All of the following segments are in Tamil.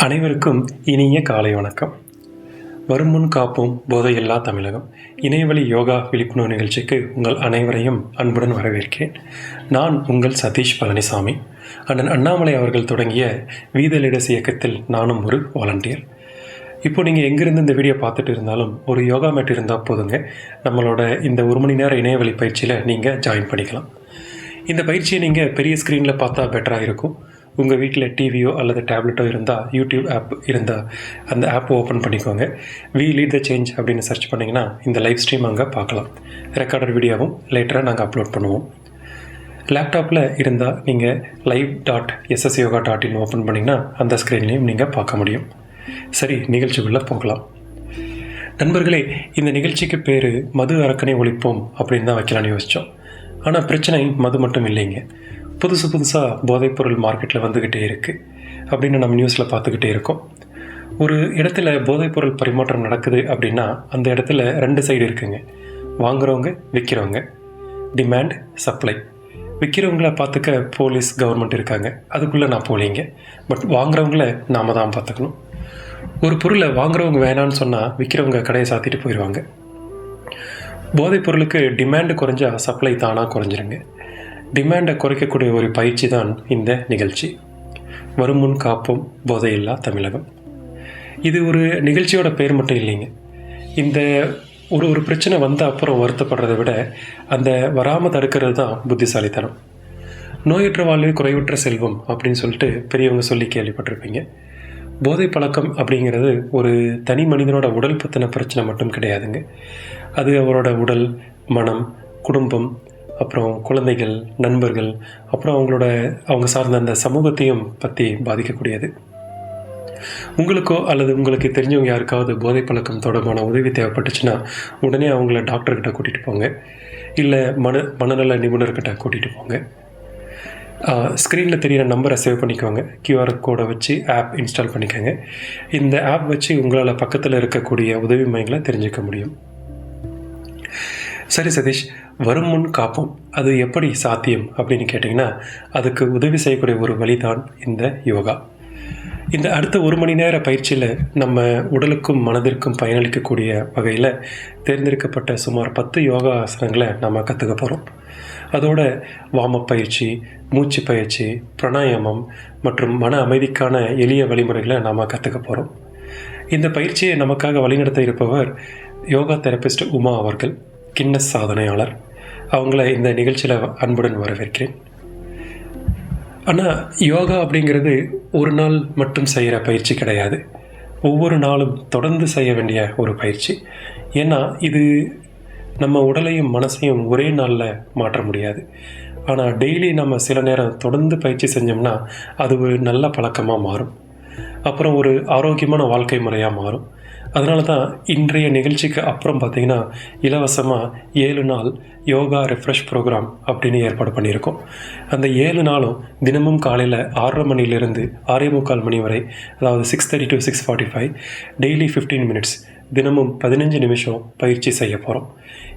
அனைவருக்கும் இனிய காலை வணக்கம். வருமுன் காப்போம் போதையில்லா தமிழகம் இணையவழி யோகா விழிப்புணர்வு நிகழ்ச்சிக்கு உங்கள் அனைவரையும் அன்புடன் வரவேற்கிறேன். நான் உங்கள் சதீஷ் பழனிசாமி. அண்ணன் அண்ணாமலை அவர்கள் தொடங்கிய வீத லீடர்ஸ் இயக்கத்தில் நானும் ஒரு வாலண்டியர். இப்போ நீங்கள் எங்கேருந்து இந்த வீடியோ பார்த்துட்டு இருந்தாலும் ஒரு யோகா மேட் இருந்தால் போதுங்க, நம்மளோட இந்த 1 மணி நேர இணையவழி பயிற்சியில் நீங்கள் ஜாயின் பண்ணிக்கலாம். இந்த பயிற்சியை நீங்கள் பெரிய ஸ்க்ரீனில் பார்த்தா பெட்டராக இருக்கும். உங்கள் வீட்டில் டிவியோ அல்லது டேப்லெட்டோ இருந்தால், யூடியூப் ஆப் இருந்தால் அந்த ஆப்பை ஓப்பன் பண்ணிக்கோங்க. வி லீட் த சேஞ்ச் அப்படின்னு சர்ச் பண்ணிங்கன்னா இந்த லைவ் ஸ்ட்ரீம் அங்கே பார்க்கலாம். ரெக்கார்டட் வீடியோவும் லேட்டராக நாங்கள் அப்லோட் பண்ணுவோம். லேப்டாப்பில் இருந்தால் நீங்கள் live.ssyoga.in ஓப்பன் பண்ணிங்கன்னா அந்த ஸ்க்ரீன்லேயும் நீங்கள் பார்க்க முடியும். சரி, நிகழ்ச்சிக்குள்ளே போகலாம். நண்பர்களே, இந்த நிகழ்ச்சிக்கு பேர் மது அரக்கனை ஒழிப்போம் அப்படின்னு தான் வைக்கலான்னு யோசித்தோம். ஆனால் பிரச்சனை மது மட்டும் இல்லைங்க. புதுசாக போதைப்பொருள் மார்க்கெட்டில் வந்துக்கிட்டே இருக்குது அப்படின்னு நம்ம நியூஸில் பார்த்துக்கிட்டே இருக்கோம். ஒரு இடத்துல போதைப்பொருள் பரிமாற்றம் நடக்குது அப்படின்னா அந்த இடத்துல 2 சைடு இருக்குங்க. வாங்குறவங்க, விற்கிறவங்க. Demand, supply. விற்கிறவங்கள பார்த்துக்க போலீஸ், கவர்மெண்ட் இருக்காங்க. அதுக்குள்ளே நான் போலிங்க. பட் வாங்குறவங்கள நாம் தான் பார்த்துக்கணும். ஒரு பொருளை வாங்குறவங்க வேணான்னு சொன்னால் விற்கிறவங்க கடையை சாத்திட்டு போயிடுவாங்க. போதைப் பொருளுக்கு டிமாண்டு குறைஞ்சா சப்ளை தானாக குறைஞ்சிருங்க. டிமாண்டை குறைக்கக்கூடிய ஒரு பயிற்சி தான் இந்த நிகழ்ச்சி. வருமுன் காப்போம் போதையில்லா தமிழகம். இது ஒரு நிகழ்ச்சியோட பேர் மட்டும் இல்லைங்க. இந்த ஒரு பிரச்சனை வந்த அப்புறம் வருத்தப்படுறதை விட அந்த வராமல் தடுக்கிறது தான் புத்திசாலித்தனம். நோயற்ற வாழ்வே குறைவற்ற செல்வம் அப்படின்னு சொல்லிட்டு பெரியவங்க சொல்லி கேள்விப்பட்டிருப்பீங்க. போதை பழக்கம் அப்படிங்கிறது ஒரு தனி மனிதனோட உடல் பற்றின பிரச்சனை மட்டும் கிடையாதுங்க. அது அவரோட உடல், மனம், குடும்பம், அப்புறம் குழந்தைகள், நண்பர்கள், அப்புறம் அவங்க சார்ந்த அந்த சமூகத்தையும் பற்றி பாதிக்கக்கூடியது. உங்களுக்கோ அல்லது உங்களுக்கு தெரிஞ்சவங்க யாருக்காவது போதை பழக்கம் தொடர்பான உதவி தேவைப்பட்டுச்சுன்னா உடனே அவங்கள டாக்டர்கிட்ட கூட்டிகிட்டு போங்க, இல்லை மனநல நிபுணர்கிட்ட கூட்டிகிட்டு போங்க. ஸ்க்ரீனில் தெரிகிற நம்பரை சேவ் பண்ணிக்கோங்க. QR கோடை வச்சு ஆப் இன்ஸ்டால் பண்ணிக்கோங்க. இந்த ஆப் வச்சு உங்களால் பக்கத்தில் இருக்கக்கூடிய உதவி மையங்களை தெரிஞ்சுக்க முடியும். சரி சதீஷ், வரும் முன் காப்போம், அது எப்படி சாத்தியம் அப்படின்னு கேட்டிங்கன்னா அதுக்கு உதவி செய்யக்கூடிய ஒரு வழி தான் இந்த யோகா. இந்த அடுத்த 1 மணி நேர பயிற்சியில் நம்ம உடலுக்கும் மனதிற்கும் பயனளிக்கக்கூடிய வகையில் தேர்ந்தெடுக்கப்பட்ட சுமார் 10 யோகா ஆசனங்களை நம்ம கற்றுக்க போகிறோம். அதோட வார்மப் பயிற்சி, மூச்சு பயிற்சி, பிராணாயாமம் மற்றும் மன அமைதிக்கான எளிய வழிமுறைகளை நாம் கற்றுக்க போகிறோம். இந்த பயிற்சியை நமக்காக வழிநடத்த இருப்பவர் யோகா தெரபிஸ்ட் உமா அவர்கள், கின்னஸ் சாதனையாளர். அவங்கள இந்த நிகழ்ச்சியில் அன்புடன் வரவேற்கிறேன். ஆனால் யோகா அப்படிங்கிறது ஒரு நாள் மட்டும் செய்கிற பயிற்சி கிடையாது. ஒவ்வொரு நாளும் தொடர்ந்து செய்ய வேண்டிய ஒரு பயிற்சி. ஏன்னா இது நம்ம உடலையும் மனசையும் ஒரே நாளில் மாற்ற முடியாது. ஆனால் டெய்லி நம்ம சில நேரம் தொடர்ந்து பயிற்சி செஞ்சோம்னா அது ஒரு நல்ல பழக்கமாக மாறும். அப்புறம் ஒரு ஆரோக்கியமான வாழ்க்கை முறையாக மாறும். அதனால தான் இன்றைய நிகழ்ச்சிக்கு அப்புறம் பார்த்திங்கன்னா இலவசமாக 7 நாள் யோகா ரெஃப்ரெஷ் ப்ரோக்ராம் அப்படின்னு ஏற்பாடு பண்ணியிருக்கோம். அந்த 7 நாளும் தினமும் காலையில் 6:30 மணிலேருந்து 6:45 மணி வரை, அதாவது 6:30 to 6:45, டெய்லி 15 minutes, தினமும் 15 நிமிஷம் பயிற்சி செய்ய போகிறோம்.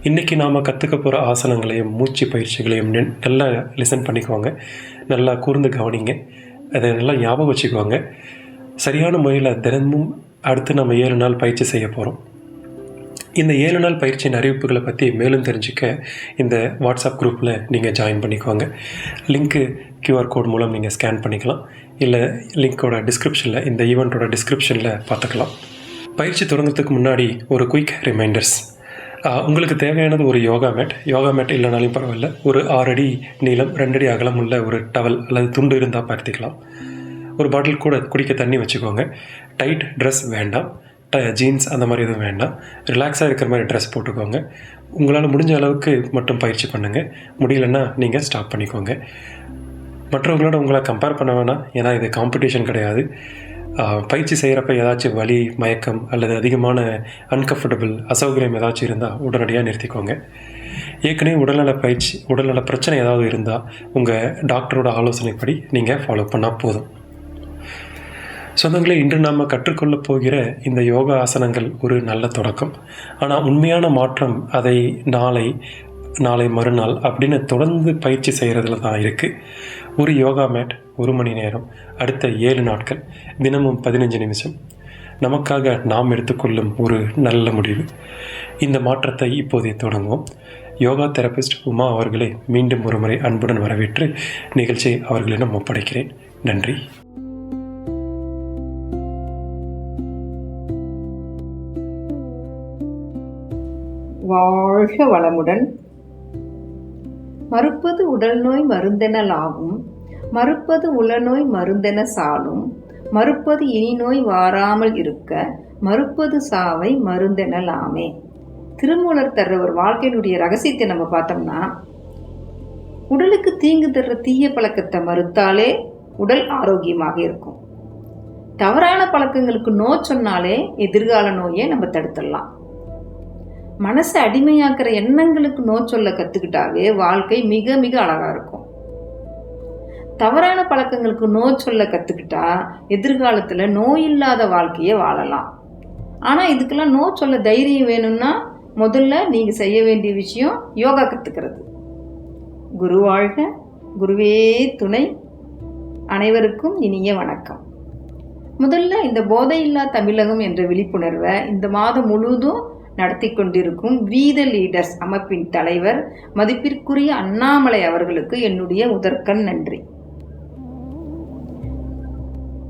இன்றைக்கி நாம் கற்றுக்க போகிற ஆசனங்களையும் மூச்சு பயிற்சிகளையும் நல்லா லிசன் பண்ணிக்குவாங்க, நல்லா கூர்ந்து கவனிங்க, அதை நல்லா ஞாபகம் வச்சுக்குவாங்க. சரியான முறையில் தினமும் அடுத்து நம்ம 7 நாள் பயிற்சி செய்ய போகிறோம். இந்த 7 நாள் பயிற்சியின் அறிவிப்புகளை பற்றி மேலும் தெரிஞ்சுக்க இந்த வாட்ஸ்அப் குரூப்பில் நீங்கள் ஜாயின் பண்ணிக்குவாங்க. லிங்க்கு QR கோட் மூலம் நீங்கள் ஸ்கேன் பண்ணிக்கலாம், இல்லை லிங்க்கோட டிஸ்கிரிப்ஷனில், இந்த ஈவெண்ட்டோட டிஸ்கிரிப்ஷனில் பார்த்துக்கலாம். பயிற்சி தொடங்குறதுக்கு முன்னாடி ஒரு குயிக் ரிமைண்டர்ஸ். உங்களுக்கு தேவையானது ஒரு யோகா மேட் இல்லைனாலும் பரவாயில்ல. ஒரு 6 அடி நீளம், 2 அடி அகலம் உள்ள ஒரு டவல் அல்லது துண்டு இருந்தால் பார்த்துக்கலாம். ஒரு பாட்டில் கூட குடிக்க தண்ணி வச்சுக்கோங்க. டைட் ட்ரெஸ் வேண்டாம், ஜீன்ஸ் அந்த மாதிரி எதுவும் வேண்டாம். ரிலாக்ஸாக இருக்கிற மாதிரி ட்ரெஸ் போட்டுக்கோங்க. உங்களால் முடிஞ்ச அளவுக்கு மட்டும் பயிற்சி பண்ணுங்கள். முடியலன்னா நீங்கள் ஸ்டாப் பண்ணிக்கோங்க. மற்றவங்களோட உங்களை கம்பேர் பண்ண வேணாம், ஏன்னா இது காம்படிஷன் கிடையாது. பயிற்சி செய்கிறப்ப ஏதாச்சும் வலி, மயக்கம் அல்லது அதிகமான அன்கம்ஃபர்டபுள், அசௌகரியம் ஏதாச்சும் இருந்தால் உடனடியாக நிறுத்திக்கோங்க. ஏற்கனவே உடல்நல பிரச்சனை ஏதாவது இருந்தால் உங்கள் டாக்டரோட ஆலோசனைப்படி நீங்கள் ஃபாலோ பண்ணால் போதும். சொந்தங்களே, இன்று நாம் கற்றுக்கொள்ள போகிற இந்த யோகா ஆசனங்கள் ஒரு நல்ல தொடக்கம். ஆனால் உண்மையான மாற்றம் அதை நாளை நாளை மறுநாள் அப்படின்னு தொடர்ந்து பயிற்சி செய்கிறதுல தான் இருக்குது. ஒரு யோகா மேட் 1 மணி நேரம், அடுத்த 7 நாட்கள், தினமும் 15 நிமிஷம். நமக்காக நாம் எடுத்துக்கொள்ளும் ஒரு நல்ல முடிவு. இந்த மாற்றத்தை இப்போதே தொடங்குவோம். யோகா தெரபிஸ்ட் உமா அவர்களை மீண்டும் ஒரு முறை அன்புடன் வரவேற்று நிகழ்ச்சியை அவர்களிடம் ஒப்படைக்கிறேன். நன்றி. வாழ்க வளமுடன். மறுப்பது உடல் நோய் மருந்தெனலாகும், மறுப்பது உளநோய் மருந்தென சாலும், மறுப்பது இனி நோய் வாராமல் இருக்க, மறுப்பது சாவை மருந்தெனலாமே. திருமூலர் தர்ற ஒரு வாழ்க்கையினுடைய ரகசியத்தை நம்ம பார்த்தோம்னா, உடலுக்கு தீங்கு தர்ற தீய பழக்கத்தை மறுத்தாலே உடல் ஆரோக்கியமாக இருக்கும். தவறான பழக்கங்களுக்கு நோ சொன்னாலே எதிர்கால நோயை நம்ம தடுத்துடலாம். மனசை அடிமையாக்குற எண்ணங்களுக்கு நோ சொல்ல கற்றுக்கிட்டாவே வாழ்க்கை மிக மிக அழகாக இருக்கும். தவறான பழக்கங்களுக்கு நோ சொல்ல கற்றுக்கிட்டா எதிர்காலத்தில் நோய் இல்லாத வாழ்க்கையை வாழலாம். ஆனால் இதுக்கெல்லாம் நோ சொல்ல தைரியம் வேணும்னா முதல்ல நீங்கள் செய்ய வேண்டிய விஷயம் யோகா கற்றுக்கிறது. குரு வாழ்க, குருவே துணை. அனைவருக்கும் இனிய வணக்கம். முதல்ல இந்த போதையில்லா தமிழகம் என்ற விழிப்புணர்வை இந்த மாதம் முழுவதும் நடத்தி கொண்டிருக்கும் வீத லீடர்ஸ் அமைப்பின் தலைவர் மதிப்பிற்குரிய அண்ணாமலை அவர்களுக்கு என்னுடைய முதற்கண் நன்றி.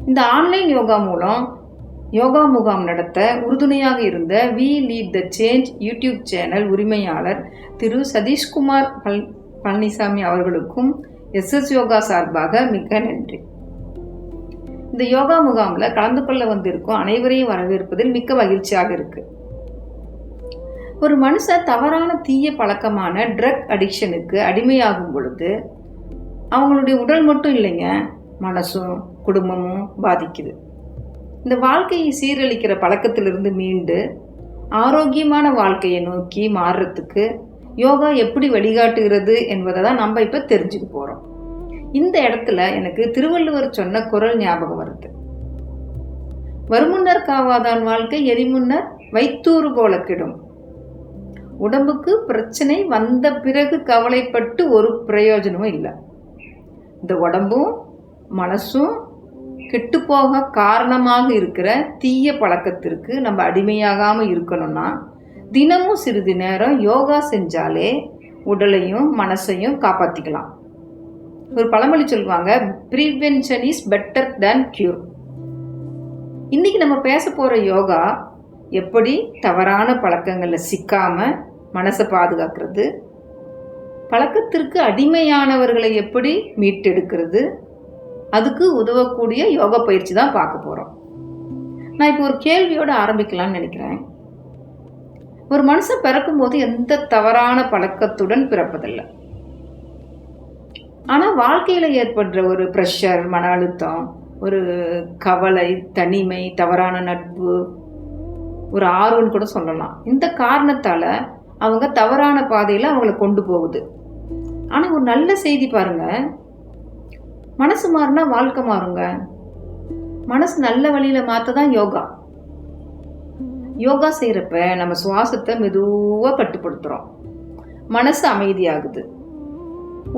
இந்த ஆன்லைன் யோகா மூலம் யோகா முகாம் நடத்த உறுதுணையாக இருந்த we lead the change YouTube channel உரிமையாளர் திரு சதீஷ்குமார் பழனிசாமி அவர்களுக்கும் எஸ்எஸ் யோகா சார்பாக மிக நன்றி. இந்த யோகா முகாமில் கலந்து கொள்ள வந்திருக்கும் அனைவரையும் வரவேற்பதில் மிக்க மகிழ்ச்சியாக இருக்கு. ஒரு மனுஷன் தவறான தீய பழக்கமான ட்ரக் அடிக்ஷனுக்கு அடிமையாகும் பொழுது அவங்களுடைய உடல் மட்டும் இல்லைங்க, மனசும் குடும்பமும் பாதிக்குது. இந்த வாழ்க்கையை சீரழிக்கிற பழக்கத்திலிருந்து மீண்டு ஆரோக்கியமான வாழ்க்கையை நோக்கி மாறுறதுக்கு யோகா எப்படி வழிகாட்டுகிறது என்பதை தான் நம்ம இப்போ தெரிஞ்சுக்க போகிறோம். இந்த இடத்துல எனக்கு திருவள்ளுவர் சொன்ன குறள் ஞாபகம் வருது. வருமுன்னர் காவாதான் வாழ்க்கை எரிமுன்னர் வைத்தூறு போல கெடும். உடம்புக்கு பிரச்சனை வந்த பிறகு கவலைப்பட்டு ஒரு பிரயோஜனமும் இல்லை. இந்த உடம்பும் மனசும் கெட்டுப்போக காரணமாக இருக்கிற தீய பழக்கத்திற்கு நம்ம அடிமையாகாமல் இருக்கணும்னா தினமும் சிறிது நேரம் யோகா செஞ்சாலே உடலையும் மனசையும் காப்பாற்றிக்கலாம். ஒரு பழமொழி சொல்லுவாங்க, prevention is better than cure. இன்னைக்கு நம்ம பேச போகிற யோகா எப்படி தவறான பழக்கங்களில் சிக்காமல் மனசை பாதுகாக்கிறது, பழக்கத்திற்கு அடிமையானவர்களை எப்படி மீட்டெடுக்கிறது, அதுக்கு உதவக்கூடிய யோகா பயிற்சி தான் பார்க்க போகிறோம். நான் இப்போ ஒரு கேள்வியோடு ஆரம்பிக்கலாம்னு நினைக்கிறேன். ஒரு மனுஷன் பிறக்கும்போது எந்த தவறான பழக்கத்துடன் பிறப்பதில்லை. ஆனால் வாழ்க்கையில் ஏற்படுற ஒரு ப்ரெஷர், மன அழுத்தம், ஒரு கவலை, தனிமை, தவறான நட்பு, ஒரு ஆர்வம்னு கூட சொல்லலாம். இந்த காரணத்தால் அவங்க தவறான பாதையில் அவங்கள கொண்டு போகுது. ஆனால் ஒரு நல்ல செய்தி பாருங்க, மனசு மாறினா வாழ்க்கை மாறுங்க. மனசு நல்ல வழியில் மாற்ற தான் யோகா. யோகா செய்கிறப்ப நம்ம சுவாசத்தை மெதுவாக கட்டுப்படுத்துகிறோம். மனசு அமைதியாகுது,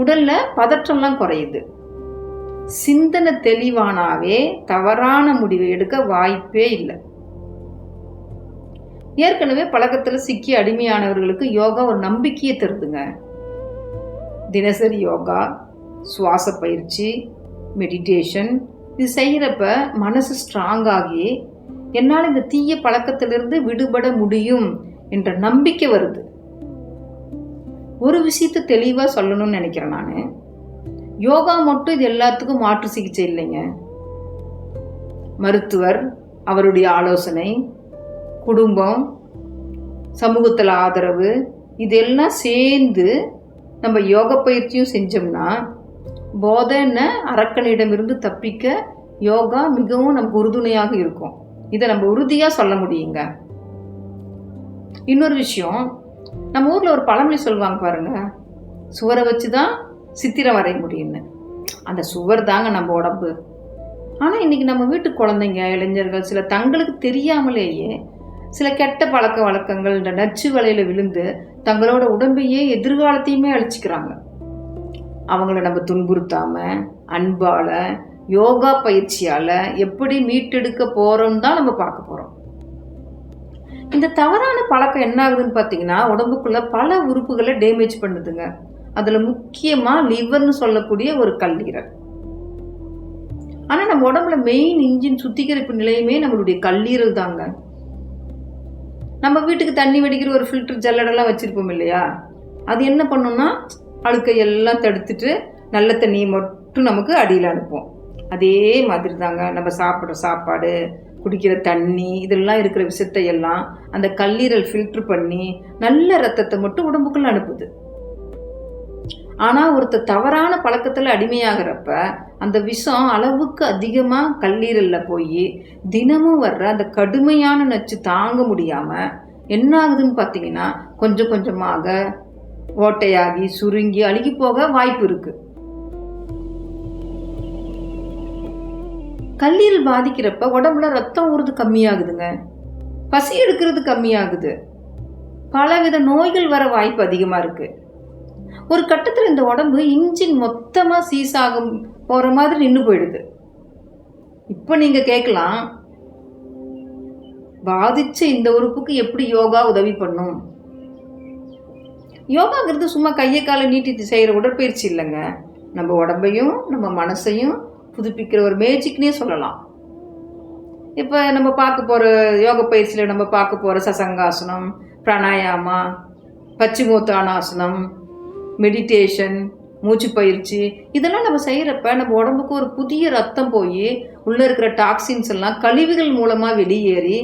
உடலில் பதற்றம்லாம் குறையுது, சிந்தனை தெளிவானாவே தவறான முடிவை எடுக்க வாய்ப்பே இல்லை. ஏற்கனவே பழக்கத்தில் சிக்கி அடிமையானவர்களுக்கு யோகா ஒரு நம்பிக்கையை தருதுங்க. தினசரி யோகா, சுவாச பயிற்சி, மெடிடேஷன் இது செய்கிறப்ப மனசு ஸ்ட்ராங் ஆகி என்னால் இந்த தீய பழக்கத்திலிருந்து விடுபட முடியும் என்ற நம்பிக்கை வருது. ஒரு விஷயத்தை தெளிவாக சொல்லணும்னு நினைக்கிறேன் நான். யோகா மட்டும் இது எல்லாத்துக்கும் மாற்று சிகிச்சை இல்லைங்க. மருத்துவர், அவருடைய ஆலோசனை, குடும்பம், சமூகத்தில் ஆதரவு, இதெல்லாம் சேர்ந்து நம்ம யோகா பயிற்சியும் செஞ்சோம்னா போதைன்ன அரக்கனிடமிருந்து தப்பிக்க யோகா மிகவும் நமக்கு உறுதுணையாக இருக்கும். இதை நம்ம உறுதியாக சொல்ல முடியுங்க. இன்னொரு விஷயம், நம்ம ஊரில் ஒரு பழமொழி சொல்லுவாங்க பாருங்க, சுவரை வச்சு தான் சித்திரம் வரைய முடியும்னு. அந்த சுவர் தாங்க நம்ம உடம்பு. ஆனால் இன்றைக்கி நம்ம வீட்டு குழந்தைங்க, இளைஞர்கள் சில தங்களுக்கு தெரியாமலேயே சில கெட்ட பழக்க வழக்கங்கள், இந்த நச்சு வலையில் விழுந்து தங்களோட உடம்பையே எதிர்காலத்தையுமே அழிச்சிக்கிறாங்க. அவங்கள நம்ம துன்புறுத்தாம அன்பால யோகா பயிற்சியால எப்படி மீட்டெடுக்க போறோம்னு தான் நம்ம பார்க்க போறோம். இந்த தவறான பழக்கம் என்ன ஆகுதுன்னு பார்த்தீங்கன்னா, உடம்புக்குள்ள பல உறுப்புகளை டேமேஜ் பண்ணுதுங்க. அதுல முக்கியமா லிவர்னு சொல்லக்கூடிய ஒரு கல்லீரல். ஆனா நம்ம உடம்புல மெயின் இன்ஜின் சுத்திகரிப்பு நிலையமே நம்மளுடைய கல்லீரல் தாங்க. நம்ம வீட்டுக்கு தண்ணி வடிக்கிற ஒரு ஃபில்டர் ஜல்லடெல்லாம் வச்சிருப்போம் இல்லையா, அது என்ன பண்ணும்னா அழுக்கை எல்லாம் தடுத்துட்டு நல்ல தண்ணியை மட்டும் நமக்கு அடியில் அனுப்பும். அதே மாதிரி தாங்க நம்ம சாப்பிட்ற சாப்பாடு, குடிக்கிற தண்ணி, இதெல்லாம் இருக்கிற விஷத்தை எல்லாம் அந்த கல்லீரல் ஃபில்டர் பண்ணி நல்ல ரத்தத்தை மட்டும் உடம்புக்குள்ள அனுப்புது. ஆனால் ஒருத்தர் தவறான பழக்கத்தில் அடிமையாகிறப்ப அந்த விஷம் அளவுக்கு அதிகமாக கல்லீரலில் போய் தினமும் வர்ற அந்த கடுமையான நச்சு தாங்க முடியாமல் என்ன ஆகுதுன்னு பார்த்தீங்கன்னா, கொஞ்சம் கொஞ்சமாக ஓட்டையாகி சுருங்கி அழுகி போக வாய்ப்பு இருக்கு. கல்லீரல் பாதிக்கிறப்ப உடம்புல ரத்தம் ஊறுறது கம்மியாகுதுங்க, பசி எடுக்கிறது கம்மியாகுது, பலவித நோய்கள் வர வாய்ப்பு அதிகமாக இருக்கு. ஒரு கட்டத்தில் இந்த உடம்பு இன்ஜின் மொத்தமாக சீஸாகும் போகிற மாதிரி நின்று போயிடுது. இப்போ நீங்கள் கேட்கலாம், பாதிச்ச இந்த உறுப்புக்கு எப்படி யோகா உதவி பண்ணும்? யோகாங்கிறது சும்மா கையை காலை நீட்டி செய்கிற உடற்பயிற்சி இல்லைங்க. நம்ம உடம்பையும் நம்ம மனசையும் புதுப்பிக்கிற ஒரு மேஜிக்னே சொல்லலாம். இப்போ நம்ம பார்க்க போகிற யோக பயிற்சியில் நம்ம பார்க்க போகிற சசங்காசனம், பிராணாயாமா, பச்சிமோத்தானாசனம், மெடிடேஷன், மூச்சு பயிற்சி, இதெல்லாம் நம்ம செய்கிறப்ப நம்ம உடம்புக்கு ஒரு புதிய ரத்தம் போய் உள்ளே இருக்கிற டாக்ஸின்ஸ் எல்லாம் கழிவுகள் மூலமாக வெளியேறி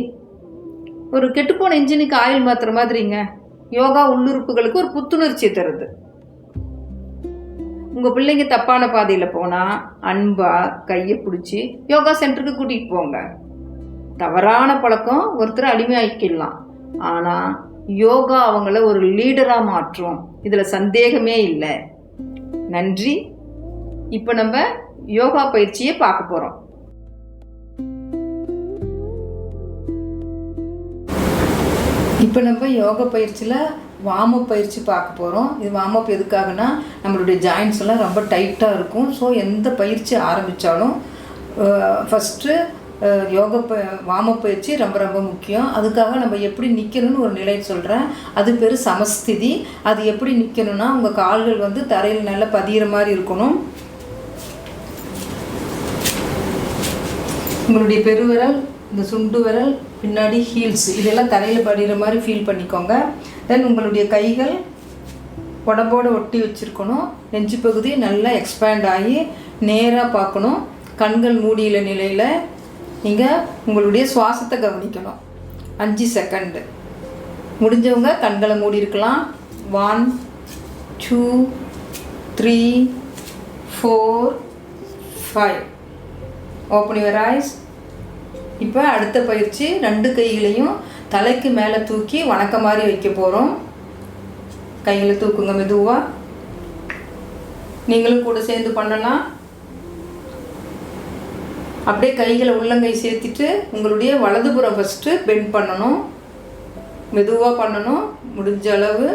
ஒரு கெட்டுப்போன இன்ஜினுக்கு ஆயில் மாற்றுற மாதிரிங்க யோகா உள்ளுறுப்புகளுக்கு ஒரு புத்துணர்ச்சியை தருது. உங்கள் பிள்ளைங்க தப்பான பாதையில் போனால் அன்பாக கையை பிடிச்சி யோகா சென்டருக்கு கூட்டிகிட்டு போங்க. தவறான பழக்கம் ஒருத்தர் அடிமையாக்கிடலாம், ஆனால் யோகா அவங்கள ஒரு லீடராக மாற்றும், இதில் சந்தேகமே இல்லை. நன்றி. இப்போ நம்ம யோகா பயிற்சியை பார்க்க போகிறோம். இப்போ நம்ம யோகா பயிற்சியில் வார்மப் பயிற்சி பார்க்க போகிறோம். இது வார்மப் எதுக்காகனா, நம்மளுடைய ஜாயின்ஸ் எல்லாம் ரொம்ப டைட்டாக இருக்கும். ஸோ எந்த பயிற்சி ஆரம்பித்தாலும் ஃபஸ்ட்டு வார்மப் பயிற்சி ரொம்ப ரொம்ப முக்கியம். அதுக்காக நம்ம எப்படி நிற்கணும்னு ஒரு நிலை சொல்கிறேன். அது பேர் சமஸ்திதி. அது எப்படி நிற்கணும்னா, உங்கள் கால்கள் வந்து தரையில் நல்லா பதிகிற மாதிரி இருக்கணும். உங்களுடைய பெருவிரல், இந்த சுண்டு விரல், பின்னாடி ஹீல்ஸ் இதெல்லாம் தரையில் படிகிற மாதிரி ஃபீல் பண்ணிக்கோங்க. தென் உங்களுடைய கைகள் உடம்போடு ஒட்டி வச்சுருக்கணும். நெஞ்சு பகுதி நல்லா எக்ஸ்பேண்ட் ஆகி நேராக பார்க்கணும். கண்கள் மூடியில நிலையில் நீங்கள் உங்களுடைய சுவாசத்தை கவனிக்கணும். 5 செகண்டு. முடிஞ்சவங்க கண்களை மூடி இருக்கலாம். 1 2 3 4 5. Open your eyes. இப்போ அடுத்த பயிற்சி, 2 கைகளையும் தலைக்கு மேலே தூக்கி வணக்க மாதிரி வைக்க போகிறோம். கைகளை தூக்குங்க மெதுவாக. நீங்களும் கூட சேர்ந்து பண்ணலாம். அப்படியே கைகளை உள்ளங்கை சேர்த்துட்டு உங்களுடைய வலதுபுறம் ஃபஸ்ட்டு பெண்ட் பண்ணணும். மெதுவாக பண்ணணும். முடிஞ்ச அளவு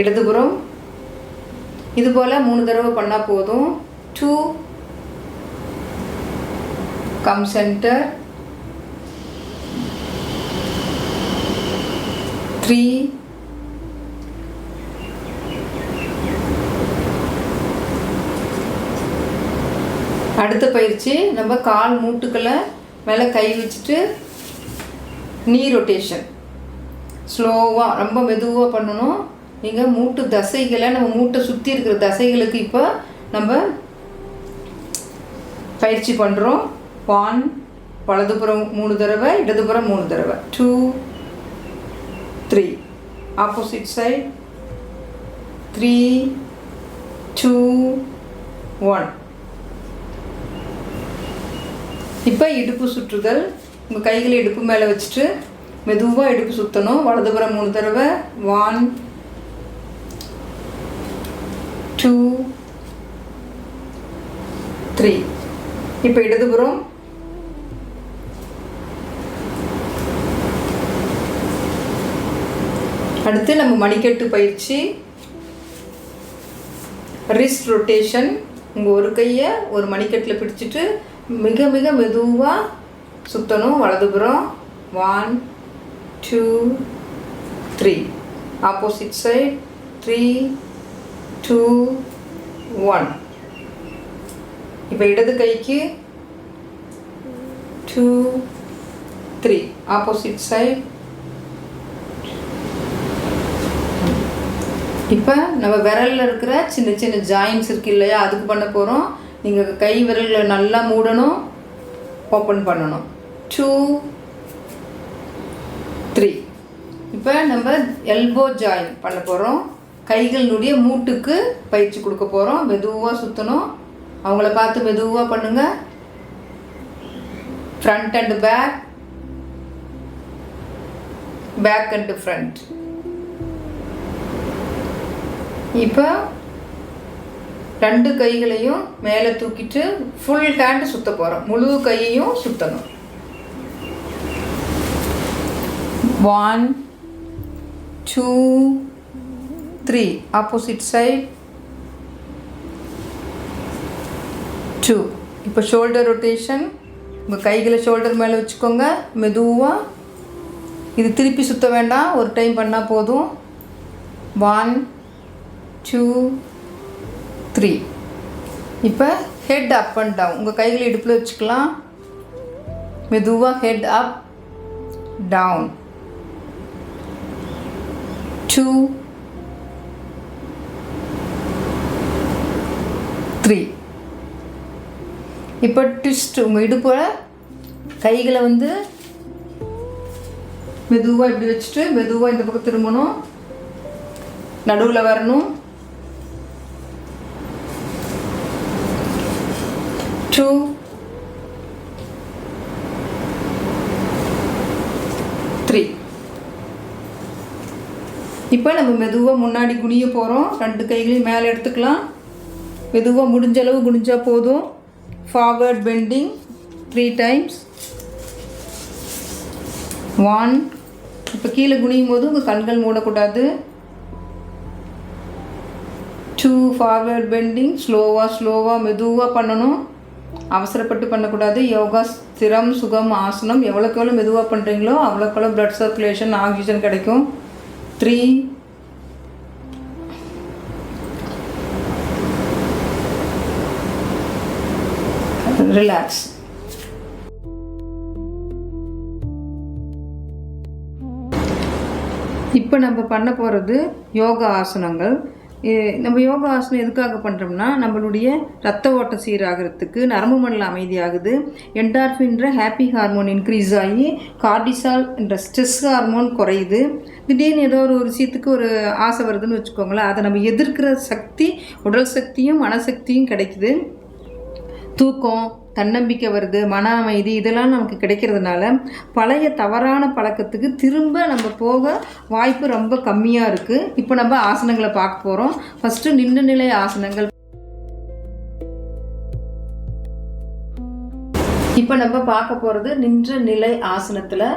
இடதுபுறம். இது போல் 3 தடவை பண்ணால் போதும். 2 கம் சென்டர், 3 அடுத்த பயிற்சி, நம்ம கால் மூட்டுக்களை மேலே கை வச்சுட்டு நீ ரொட்டேஷன் ஸ்லோவாக ரொம்ப மெதுவாக பண்ணணும். நீங்கள் மூட்டு தசைகளை, நம்ம மூட்டை சுற்றி இருக்கிற தசைகளுக்கு இப்போ நம்ம பயிற்சி பண்ணுறோம். 1 வலதுபுறம் 3 தடவை, இடதுபுறம் 3 தடவை. 2 3 ஆப்போசிட் சைட். 3 2 1. இப்போ இடுப்பு சுற்றுதல். உங்கள் கைகளை இடுப்பு மேலே வச்சுட்டு மெதுவாக இடுப்பு சுற்றணும். வலதுபுறம் 3 தடவை. 1 2 3. இப்போ இடதுபுறம். அடுத்து நம்ம மணிக்கட்டு பயிற்சி. Wrist rotation. உங்கள் ஒரு கையை ஒரு மணிக்கட்டில் பிடிச்சிட்டு மிக மிக மெதுவாக சுற்றணும். வலதுபுறம் 1 2 3. Opposite side 3 2 1. இப்போ இடது கைக்கு 2 3. Opposite side. இப்போ நம்ம விரலில் இருக்கிற சின்ன சின்ன ஜாயின்ஸ் இருக்கு இல்லையா, அதுக்கு பண்ண போகிறோம். நீங்கள் கை விரல்களை நல்லா மூடணும், ஓப்பன் பண்ணணும். 2 3. இப்போ நம்ம எல்போ ஜாயின் பண்ண போகிறோம். கைகளினுடைய மூட்டுக்கு பயிற்சி கொடுக்க போகிறோம். மெதுவாக சுற்றணும். அவங்கள பார்த்து மெதுவாக பண்ணுங்கள். Front and back, back and front. இப்போ 2 கைகளையும் மேலே தூக்கிட்டு ஃபுல் ஹேண்ட் சுற்ற போகிறோம். முழு கையையும் சுற்றணும். 1 2 3. Opposite side 2. இப்போ ஷோல்டர் ரொட்டேஷன். உங்கள் கைகளை ஷோல்டர் மேலே வச்சுக்கோங்க. மெதுவாக இது திருப்பி சுற்ற வேண்டாம், ஒரு டைம் பண்ணால் போதும். 1 2 3. இப்போ ஹெட் அப் அண்ட் டவுன். உங்கள் கைகளை இடுப்பில் வச்சுக்கலாம். மெதுவாக ஹெட் அப் டவுன். 2 3. இப்போ ட்விஸ்ட். உங்கள் இடுப்பில் கைகளை மெதுவாக இப்படி வச்சுட்டு மெதுவாக இந்த பக்கம் திரும்பணும். நடுவில் வரணும். 2 3. இப்போ நம்ம மெதுவாக முன்னாடி குனிய போகிறோம். 2 கைகளையும் மேலே எடுத்துக்கலாம். மெதுவாக முடிஞ்ச அளவு குனிஞ்சால் போதும். Forward bending 3 times. 1. இப்போ கீழே குனியும் போது உங்கள் கண்கள் மூடக்கூடாது. 2 ஃபார்வர்ட் பெண்டிங். ஸ்லோவாக மெதுவாக பண்ணணும். அவசரப்பட்டு பண்ணக்கூடாது. யோகா ஸ்திரம் சுகம் ஆசனம். எவ்வளோக்கு எவ்வளோ மெதுவாக பண்ணுறீங்களோ அவ்வளோக்கு எவ்வளோ ப்ளட் சர்க்குலேஷன், ஆக்சிஜன் கிடைக்கும். 3 ரிலாக்ஸ். இப்போ நம்ம பண்ண போகிறது யோகா ஆசனங்கள். நம்ம யோகா ஆசனம் எதுக்காக பண்ணுறோம்னா, நம்மளுடைய ரத்த ஓட்டம் சீராகிறதுக்கு, நரம்பு மண்டலம் அமைதியாகுது, என்டார்ஃபின்ற ஹாப்பி ஹார்மோன் இன்க்ரீஸ் ஆகி கார்டிசால் என்ற ஸ்ட்ரெஸ் ஹார்மோன் குறையுது. திடீர்னு ஏதோ ஒரு விஷயத்துக்கு ஒரு ஆசை வருதுன்னு வச்சுக்கோங்களேன், அதை நம்ம எதிர்க்கிற சக்தி, உடல் சக்தியும் மனசக்தியும் கிடைக்குது. தூக்கம், தன்னம்பிக்கை வருது, மன அமைதி, இதெல்லாம் நமக்கு கிடைக்கிறதுனால பழைய தவறான பழக்கத்துக்கு திரும்ப நம்ம போக வாய்ப்பு ரொம்ப கம்மியாக இருக்குது. இப்போ நம்ம ஆசனங்களை பார்க்க போகிறோம். ஃபஸ்ட்டு நின்ற நிலை ஆசனங்கள். இப்போ நம்ம பார்க்க போகிறது நின்ற நிலை ஆசனத்தில்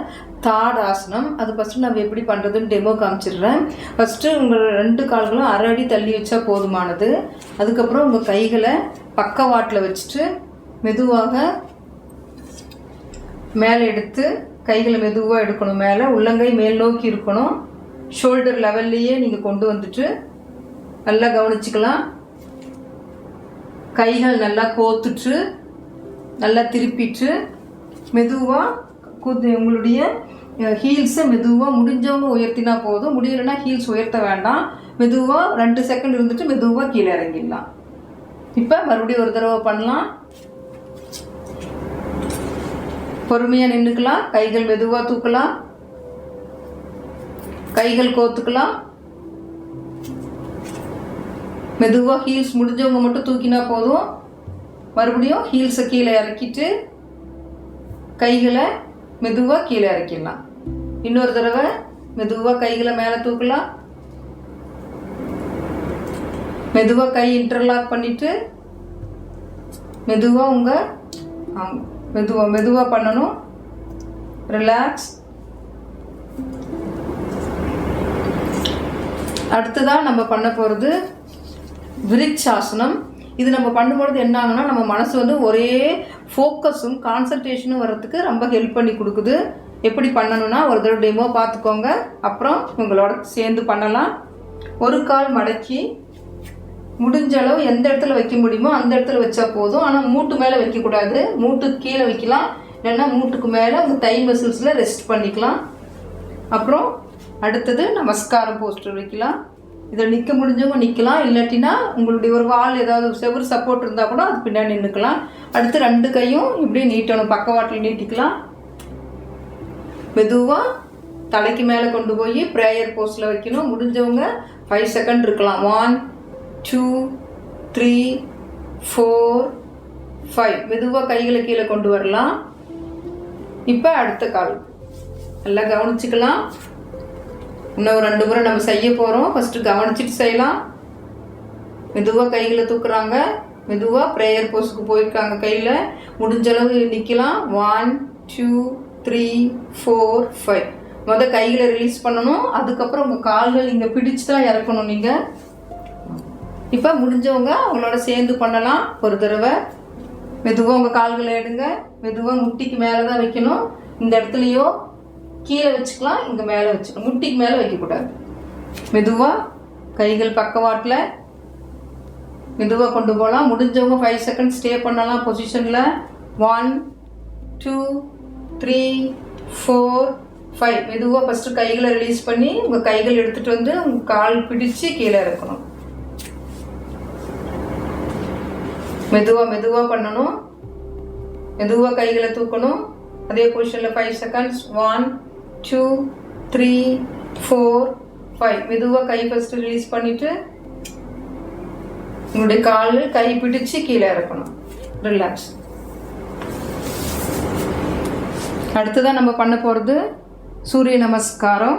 தாட் ஆசனம். அது ஃபஸ்ட்டு நம்ம எப்படி பண்ணுறதுன்னு டெமோ காமிச்சிடுறேன். ஃபஸ்ட்டு உங்கள் 2 கால்களும் 1/2 அடி தள்ளி வச்சா போதுமானது. அதுக்கப்புறம் உங்கள் கைகளை பக்கவாட்டில் வச்சுட்டு மெதுவாக மேலே எடுத்து கைகளை மெதுவாக எடுக்கணும். மேலே உள்ளங்கை மேல் நோக்கி இருக்கணும். ஷோல்டர் லெவல்லையே நீங்கள் கொண்டு வந்துட்டு நல்லா கவனிச்சுக்கலாம். கைகள் நல்லா கோத்துட்டு நல்லா திருப்பிட்டு மெதுவாக உங்களுடைய ஹீல்ஸை மெதுவாக முடிஞ்சவங்க உயர்த்தினா போதும். முடியலைன்னா ஹீல்ஸ் உயர்த்த வேண்டாம். மெதுவாக 2 செகண்ட் இருந்துட்டு மெதுவாக கீழே இறங்கிடலாம். இப்போ மறுபடியும் ஒரு தடவை பண்ணலாம். பொறுமையாக நின்றுக்கலாம். கைகள் மெதுவாக தூக்கலாம். கைகள் கோத்துக்கலாம். மெதுவாக ஹீல்ஸ் முடிஞ்சவங்க மட்டும் தூக்கினா போதும். மறுபடியும் ஹீல்ஸை கீழே இறக்கிட்டு கைகளை மெதுவாக கீழே இறக்கிடலாம். இன்னொரு தடவை மெதுவாக கைகளை மேலே தூக்கலாம். மெதுவாக கை இன்டர்லாக் பண்ணிவிட்டு மெதுவாக மெதுவாக பண்ணணும். ரிலாக்ஸ். அடுத்ததாக நம்ம பண்ண போகிறது விருட்சாசனம். இது நம்ம பண்ணும்பொழுது என்ன ஆகுனா நம்ம மனசு வந்து ஒரே ஃபோக்கஸும் கான்சன்ட்ரேஷனும் வர்றதுக்கு ரொம்ப ஹெல்ப் பண்ணி கொடுக்குது. எப்படி பண்ணணும்னா ஒரு தடவை டெமோ பார்த்துக்கோங்க, அப்புறம் உங்களோட சேர்ந்து பண்ணலாம். ஒரு கால் மடக்கி முடிஞ்ச அளவு எந்த இடத்துல வைக்க முடியுமோ அந்த இடத்துல வச்சா போதும். ஆனால் மூட்டு மேலே வைக்கக்கூடாது, மூட்டுக்கு கீழே வைக்கலாம், இல்லைன்னா மூட்டுக்கு மேலே உங்கள் தை மசில்ஸில் ரெஸ்ட் பண்ணிக்கலாம். அப்புறம் அடுத்தது நமஸ்காரம் போஸ்டர் வைக்கலாம். இதில் நிற்க முடிஞ்சவங்க நிற்கலாம், இல்லாட்டினா உங்களுடைய ஒரு வால் ஏதாவது செவ்வறு சப்போர்ட் இருந்தால் கூட அது பின்னாடி நின்றுக்கலாம். அடுத்து 2 கையும் இப்படி நீட்டணும், பக்கவாட்டில் நீட்டிக்கலாம். மெதுவாக தலைக்கு மேலே கொண்டு போய் ப்ரேயர் போஸ்டில் வைக்கணும். முடிஞ்சவங்க 5 செகண்ட் இருக்கலாம். 1 2 3 4 5. மெதுவாக கைகளை கீழே கொண்டு வரலாம். இப்போ அடுத்த கால் நல்லா கவனிச்சுக்கலாம். இன்னும் 2 முறை நம்ம செய்ய போகிறோம். ஃபஸ்ட்டு கவனிச்சிட்டு செய்யலாம். மெதுவாக கைகளை தூக்குறாங்க, மெதுவாக ப்ரேயர் போஸ்டுக்கு போயிருக்காங்க. கையில் முடிஞ்சளவு நிற்கலாம். 1 2 3 4 5. மொதல் கைகளை ரிலீஸ் பண்ணணும், அதுக்கப்புறம் உங்கள் கால்கள் இங்கே பிடிச்சு தான் இறக்கணும் நீங்கள். இப்போ முடிஞ்சவங்க அவங்களோட சேர்ந்து பண்ணலாம். ஒரு தடவை மெதுவாக உங்கள் கால்களை எடுங்க, மெதுவாக முட்டிக்கு மேலே தான் வைக்கணும். இந்த இடத்துலையோ கீழே வச்சுக்கலாம், இங்கே மேலே வச்சுக்கலாம், முட்டிக்கு மேலே வைக்கக்கூடாது. மெதுவாக கைகள் பக்கவாட்டில் மெதுவாக கொண்டு போகலாம். முடிஞ்சவங்க 5 செகண்ட் ஸ்டே பண்ணலாம் பொசிஷனில். 1 2 3 4 5. மெதுவாக ஃபஸ்ட்டு கைகளை ரிலீஸ் பண்ணி உங்கள் கைகள் எடுத்துகிட்டு வந்து உங்கள் கால் பிடிச்சு கீழே இறக்கணும். மெதுவாக பண்ணணும். மெதுவாக கைகளை தூக்கணும். அதே பொசிஷனில் 5 செகண்ட்ஸ். 1 2 3 4 5. மெதுவாக கை ஃபஸ்ட்டு ரிலீஸ் பண்ணிவிட்டு உங்களுடைய கால் கை பிடிச்சு கீழே இறக்கணும். ரிலாக்ஸ். அடுத்ததான் நம்ம பண்ண போகிறது சூரிய நமஸ்காரம்.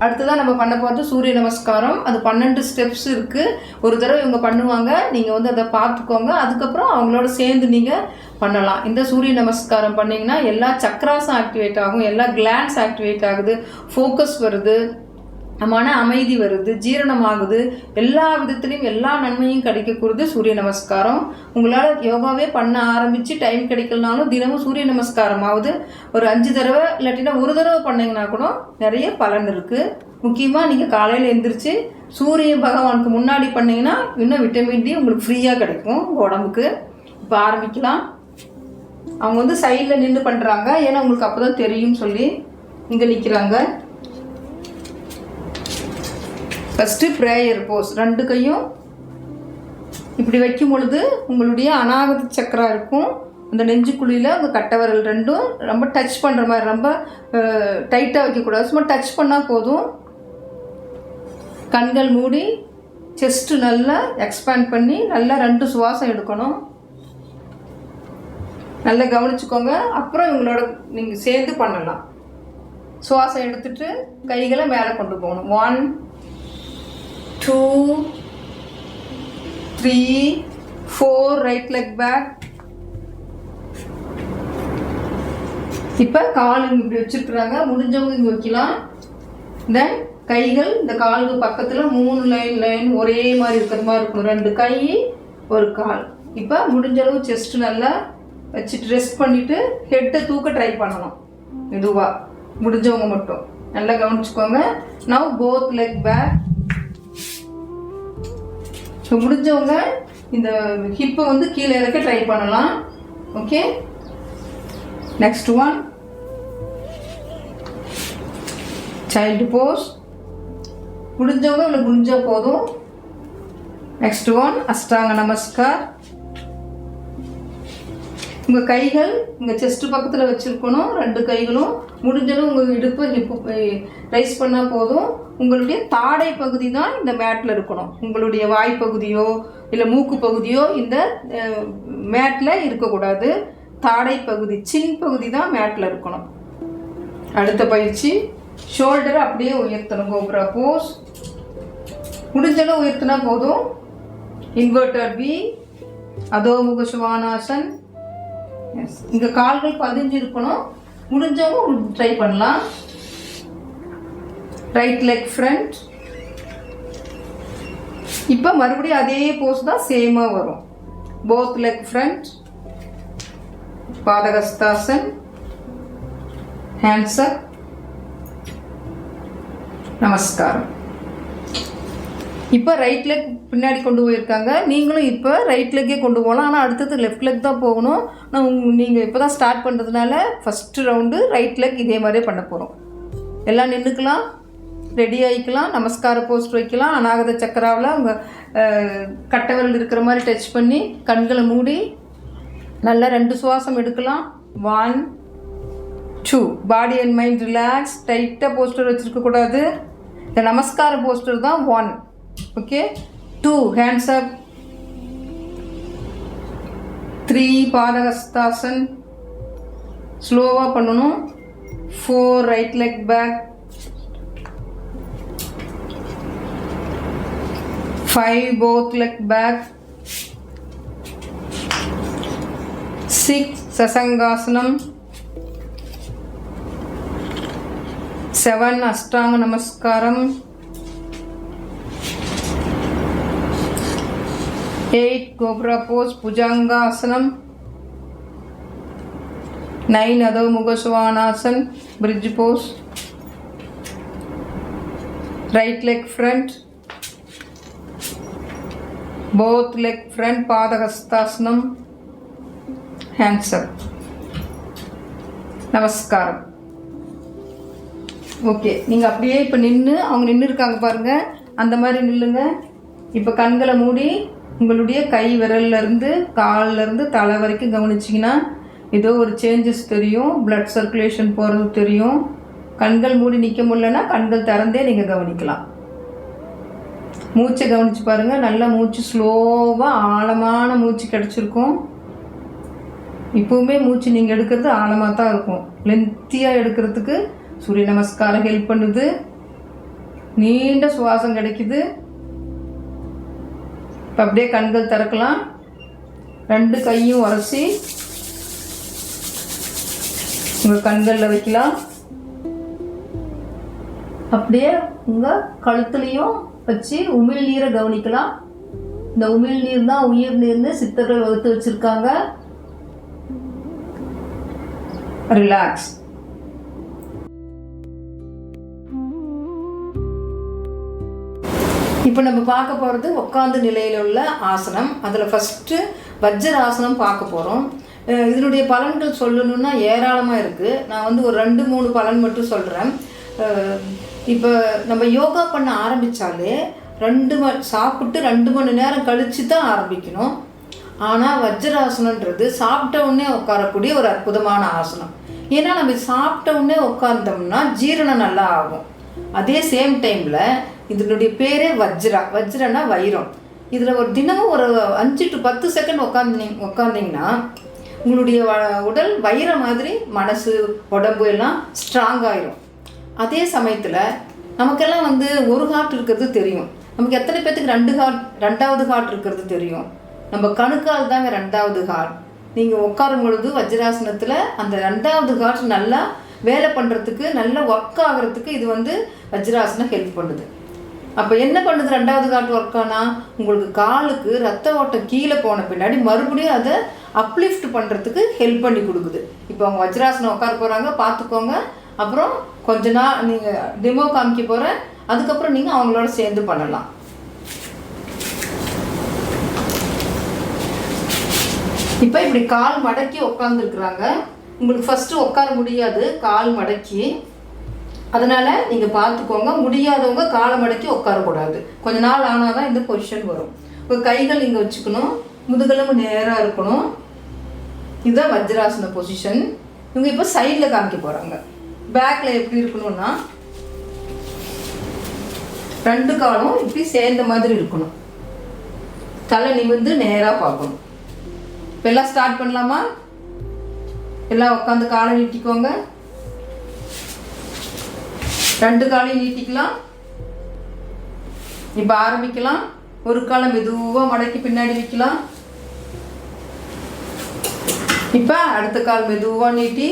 அடுத்ததான் நம்ம பண்ண போகிறது சூரிய நமஸ்காரம். அது 12 ஸ்டெப்ஸ் இருக்குது. ஒரு தடவை இவங்க பண்ணுவாங்க, நீங்கள் வந்து அதை பார்த்துக்கோங்க. அதுக்கப்புறம் அவங்களோட சேர்ந்து நீங்கள் பண்ணலாம். இந்த சூரிய நமஸ்காரம் பண்ணிங்கன்னா எல்லா சக்ராஸும் ஆக்டிவேட் ஆகும், எல்லா கிளாண்ட்ஸ் ஆக்டிவேட் ஆகுது, ஃபோக்கஸ் வருது, மன அமைதி வருது, ஜீரணம் ஆகுது, எல்லா விதத்துலேயும் எல்லா நன்மையும் கிடைக்கக்கூடாது சூரிய நமஸ்காரம். உங்களால் யோகாவே பண்ண ஆரம்பித்து டைம் கிடைக்கலனாலும் தினமும் சூரிய நமஸ்காரம் ஆகுது ஒரு 5 தடவை இல்லாட்டினா ஒரு தடவை பண்ணிங்கன்னா கூட நிறைய பலன் இருக்குது. முக்கியமாக நீங்கள் காலையில் எழுந்திரிச்சு சூரிய பகவானுக்கு முன்னாடி பண்ணிங்கன்னா இன்னும் விட்டமின் டி உங்களுக்கு ஃப்ரீயாக கிடைக்கும் உங்கள் உடம்புக்கு. இப்போ ஆரம்பிக்கலாம். அவங்க வந்து சைடில் நின்று பண்ணுறாங்க, ஏன்னா உங்களுக்கு அப்போ தான் தெரியும்னு சொல்லி இங்கே நிற்கிறாங்க. First prayer Bose. 2 கையும் இப்படி வைக்கும் பொழுது உங்களுடைய அநாகத சக்கரா இருக்கும். அந்த நெஞ்சுக்குழியில் உங்கள் கட்டவரல் 2ம் ரொம்ப டச் பண்ணுற மாதிரி, ரொம்ப டைட்டாக வைக்கக்கூடாது, சும்மா டச் பண்ணால் போதும். கண்கள் மூடி செஸ்ட்டு நல்லா எக்ஸ்பேண்ட் பண்ணி நல்லா 2 சுவாசம் எடுக்கணும். நல்லா கவனிச்சுக்கோங்க. அப்புறம் இவங்களோட நீங்கள் சேர்ந்து பண்ணலாம். சுவாசம் எடுத்துட்டு கைகளை மேலே கொண்டு போகணும். 1 2 3 4. Right leg back. இப்போ கால் இங்கே இப்படி வச்சுருக்குறாங்க, முடிஞ்சவங்க இங்கே வைக்கலாம். தென் கைகள் இந்த காலுக்கு பக்கத்தில் 3 லைன் ஒரே மாதிரி இருக்கிற மாதிரி இருக்கணும். 2 கை 1 கால். இப்போ முடிஞ்சளவு செஸ்ட்டு நல்லா வச்சுட்டு ரெஸ்ட் பண்ணிவிட்டு ஹெட்டை தூக்க ட்ரை பண்ணணும் மெதுவாக, முடிஞ்சவங்க மட்டும். நல்லா கவனிச்சுக்கோங்க. Now both leg back. So முடிஞ்சவங்க இந்த ஹிப்பை வந்து கீழே இறக்க ட்ரை பண்ணலாம். Okay, next one child pose. முடிஞ்சவங்க இவ்வளோ முடிஞ்சால் போதும். நெக்ஸ்ட் ஒன் அஷ்டாங்க நமஸ்கார். உங்கள் கைகள் உங்கள் செஸ்ட்டு பக்கத்தில் வச்சுருக்கணும். 2 கைகளும் முடிஞ்சளவு உங்கள் இடுப்பு ஹிப்பு ரைஸ் பண்ணால் போதும். உங்களுடைய தாடை பகுதி தான் இந்த மேட்டில் இருக்கணும். உங்களுடைய வாய்ப்பகுதியோ இல்லை மூக்கு பகுதியோ இந்த மேட்டில் இருக்கக்கூடாது. தாடை பகுதி, சின் பகுதி தான் மேட்டில் இருக்கணும். அடுத்த பயிற்சி ஷோல்டரை அப்படியே உயர்த்தணும். கோப்ரா போஸ். முடிஞ்சளவு உயர்த்தினா போதும். இன்வெர்டர் வி, அதோமுக சுவானாசன். எஸ், இங்கே கால்கள் பதிஞ்சு இருக்கணும். முடிஞ்சவங்க ட்ரை பண்ணலாம். Right leg front. இப்போ மறுபடியும் அதே போஸ் தான் சேமாக வரும். போத் லெக் ஃப்ரண்ட், பாதகஸ்தாசன், ஹேண்ட்ஸ் அப், நமஸ்காரம். இப்போ ரைட் லெக் பின்னாடி கொண்டு போயிருக்காங்க. நீங்களும் இப்போ ரைட் லெக்கே கொண்டு போகலாம். ஆனால் அடுத்தது லெஃப்ட் லெக் தான் போகணும். நீங்கள் இப்போ தான் ஸ்டார்ட் பண்ணுறதுனால ஃபஸ்ட்டு ரவுண்டு ரைட் லெக் இதே மாதிரியே பண்ண போகிறோம். எல்லாம் நின்றுக்கலாம், ரெடி ஆகிக்கலாம், நமஸ்கார போஸ்ட் வைக்கலாம். அநாகத சக்கராவில் உங்கள் கட்டவரல் இருக்கிற மாதிரி டச் பண்ணி கண்களை மூடி நல்லா 2 சுவாசம் எடுக்கலாம். 1 2. Body and mind relax. டைட்டாக போஸ்டர் வச்சுருக்கக்கூடாது. இந்த நமஸ்கார போஸ்டர் தான் 1. ஓகே. 2 hands up. 3 பாதகஸ்தாசன் ஸ்லோவாக பண்ணணும். 4 right leg back. 5 both leg back. 6 Sasangasanam. 7 Ashtanga Namaskaram. 8 Cobra pose Bhujangasanam. 9 Adho Mukha Svanasana bridge pose. Right leg front, both leg front, Padahastasana, hands up, நமஸ்காரம். ஓகே, நீங்கள் அப்படியே இப்போ நின்று அவங்க நின்று இருக்காங்க பாருங்கள், அந்த மாதிரி நில்லுங்க. இப்போ கண்களை மூடி உங்களுடைய கை விரல்லேருந்து கால்லேருந்து தலை வரைக்கும் கவனிச்சிங்கன்னா ஏதோ ஒரு சேஞ்சஸ் தெரியும். பிளட் சர்க்குலேஷன் போகிறது தெரியும். கண்கள் மூடி நிற்க முடியலன்னா கண்கள் திறந்தே நீங்கள் கவனிக்கலாம். மூச்சை கவனித்து பாருங்கள். நல்லா மூச்சு ஸ்லோவாக ஆழமான மூச்சு கிடச்சிருக்கும். இப்போவுமே மூச்சு நீங்கள் எடுக்கிறது ஆழமாக தான் இருக்கும். லென்த்தியாக எடுக்கிறதுக்கு சூரிய நமஸ்காரம் ஹெல்ப் பண்ணுது. நீண்ட சுவாசம் கிடைக்குது. இப்போ அப்படியே கண்கள் திறக்கலாம். 2 கையும் உரசி உங்கள் கண்களில் வைக்கலாம். அப்படியே உங்கள் கழுத்துலையும் வச்சு உமிழ்நீரை கவனிக்கலாம். இந்த உமிழ்நீர் தான் உயிர் நீர்னு சித்தர்கள் வகுத்து வச்சுருக்காங்க. ரிலாக்ஸ். இப்போ நம்ம பார்க்க போகிறது உட்காந்து நிலையில் உள்ள ஆசனம். அதில் ஃபஸ்ட்டு வஜ்ராசனம் பார்க்க போகிறோம். இதனுடைய பலன்கள் சொல்லணுன்னா ஏராளமாக இருக்குது. நான் ஒரு 2-3 பலன் மட்டும் சொல்கிறேன். இப்போ நம்ம யோகா பண்ண ஆரம்பித்தாலே சாப்பிட்டு 2 மணி நேரம் கழித்து தான் ஆரம்பிக்கணும். ஆனால் வஜ்ராசனன்றது சாப்பிட்ட உடனே உட்காரக்கூடிய ஒரு அற்புதமான ஆசனம். ஏன்னா நம்ம சாப்பிட்ட உடனே உட்கார்ந்தோம்னா ஜீரணம் நல்லா ஆகும். அதே சேம் டைமில் இதனுடைய பேரே வஜ்ரனா வைரம். இதில் தினமும் ஒரு 5 to 10 செகண்ட் உட்காந்திங்கன்னா உங்களுடைய உடல் வைரம் மாதிரி மனசு உடம்பு எல்லாம் ஸ்ட்ராங் ஆயிரும். அதே சமயத்தில் நமக்கெல்லாம் ஒரு ஹார்ட் இருக்கிறது தெரியும். நமக்கு எத்தனை பேர்த்துக்கு 2வது ஹார்ட் இருக்கிறது தெரியும். நம்ம கணுக்கால் தாங்க 2வது ஹார்ட். நீங்கள் உட்காரும் பொழுது வஜ்ராசனத்தில் அந்த 2வது ஹார்ட் நல்லா வேலை பண்ணுறதுக்கு, நல்லா ஒர்க் ஆகிறதுக்கு இது வஜ்ராசனம் ஹெல்ப் பண்ணுது. அப்போ என்ன பண்ணுது 2வது ஹார்ட் ஒர்க் ஆனால், உங்களுக்கு காலுக்கு ரத்த ஓட்டம் கீழே போன பின்னாடி மறுபடியும் அதை அப்லிஃப்ட் பண்ணுறதுக்கு ஹெல்ப் பண்ணி கொடுக்குது. இப்போ அவங்க வஜ்ராசனம் உட்கார போகிறாங்க, பார்த்துக்கோங்க. அப்புறம் கொஞ்ச நாள் நீங்கள் டெமோ காமிக்க போகிறேன். அதுக்கப்புறம் நீங்கள் அவங்களோட சேர்ந்து பண்ணலாம். இப்போ இப்படி கால் மடக்கி உட்காந்துருக்குறாங்க. உங்களுக்கு ஃபஸ்ட்டு உட்கார முடியாது கால் மடக்கி. அதனால் நீங்கள் பார்த்துக்கோங்க. முடியாதவங்க காலை மடக்கி உட்காரக்கூடாது. கொஞ்ச நாள் ஆனால் தான் இந்த பொசிஷன் வரும். இப்போ கைகள் இங்கே வச்சுக்கணும். முதுகெலும்பு நேராக இருக்கணும். இதுதான் வஜ்ராசன பொசிஷன். இவங்க இப்போ சைடில் காமிக்க போகிறாங்க. பேக்கில் எப்படி இருக்கணும்னா 2 காலும் இப்படி சேர்ந்த மாதிரி இருக்கணும். தலை நிமிர்ந்து நேராக பார்க்கணும். இப்போ எல்லாம் ஸ்டார்ட் பண்ணலாமா? எல்லாம் உட்காந்து காலை நீட்டிக்கோங்க. 2 காலையும் நீட்டிக்கலாம். இப்போ ஆரம்பிக்கலாம். ஒரு காலை மெதுவாக மடக்கி பின்னாடி வைக்கலாம். இப்போ அடுத்த கால் மெதுவாக நீட்டி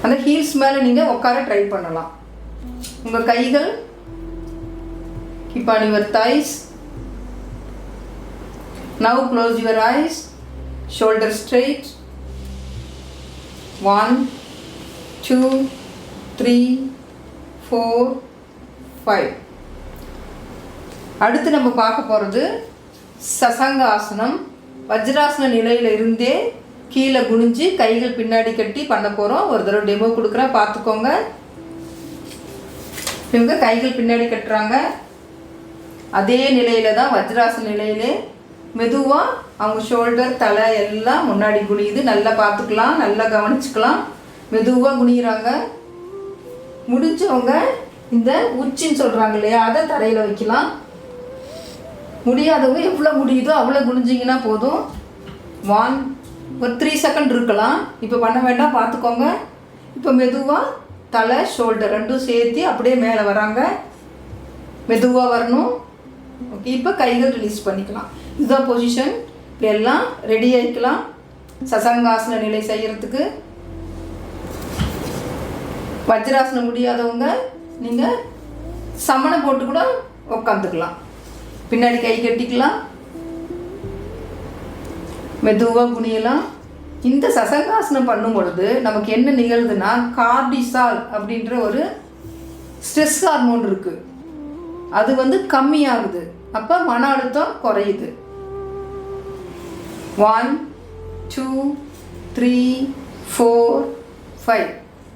அந்த ஹீல்ஸ் மேலே நீங்கள் உட்கார ட்ரை பண்ணலாம். உங்கள் கைகள் Keep on your thighs. Now close your eyes. Shoulder straight. 1, 2, 3, 4, 5. அடுத்து நம்ம பார்க்க போகிறது சசங்காசனம். வஜ்ராசன நிலையில் இருந்தே கீழே குனிஞ்சு கைகள் பின்னாடி கட்டி பண்ண போகிறோம். ஒரு தடவை டெமோ கொடுக்குறேன், பார்த்துக்கோங்க. இவங்க கைகள் பின்னாடி கட்டுறாங்க. அதே நிலையில் தான் வஜ்ராசன நிலையிலே மெதுவாக அவங்க ஷோல்டர் தலை எல்லாம் முன்னாடி குனியுது. நல்லா பார்த்துக்கலாம், நல்லா கவனிச்சுக்கலாம். மெதுவாக குனிகிறாங்க. முடிஞ்சவங்க இந்த உச்சின்னு சொல்கிறாங்க இல்லையா, அதை தரையில் வைக்கலாம். முடியாதவங்க எவ்வளோ முடியுதோ அவ்வளோ குனிஞ்சிங்கன்னா போதும். 1 ஒரு 3 செகண்ட் இருக்கலாம். இப்போ பண்ண வேண்டாம், பார்த்துக்கோங்க. இப்போ மெதுவாக தலை ஷோல்டர் ரெண்டும் சேர்த்து அப்படியே மேலே வராங்க. மெதுவாக வரணும். ஓகே, இப்போ கைகள் ரிலீஸ் பண்ணிக்கலாம். இதுதான் பொசிஷன். இப்போ எல்லாம் ரெடி ஆகிக்கலாம் சசங்காசன நிலை செய்கிறதுக்கு. வஜ்ராசனம் முடியாதவங்க நீங்கள் சமண போட்டு கூட உட்காந்துக்கலாம். பின்னாடி கை கட்டிக்கலாம். மெதுவாக குனியலாம். இந்த சசங்காசனம் பண்ணும் பொழுது நமக்கு என்ன நிகழ்துன்னா, கார்டிசால் அப்படின்ற ஒரு ஸ்ட்ரெஸ் ஹார்மோன் இருக்குது, அது கம்மியாகுது. அப்போ மன அழுத்தம் குறையுது. 1, 2, 3, 4, 5.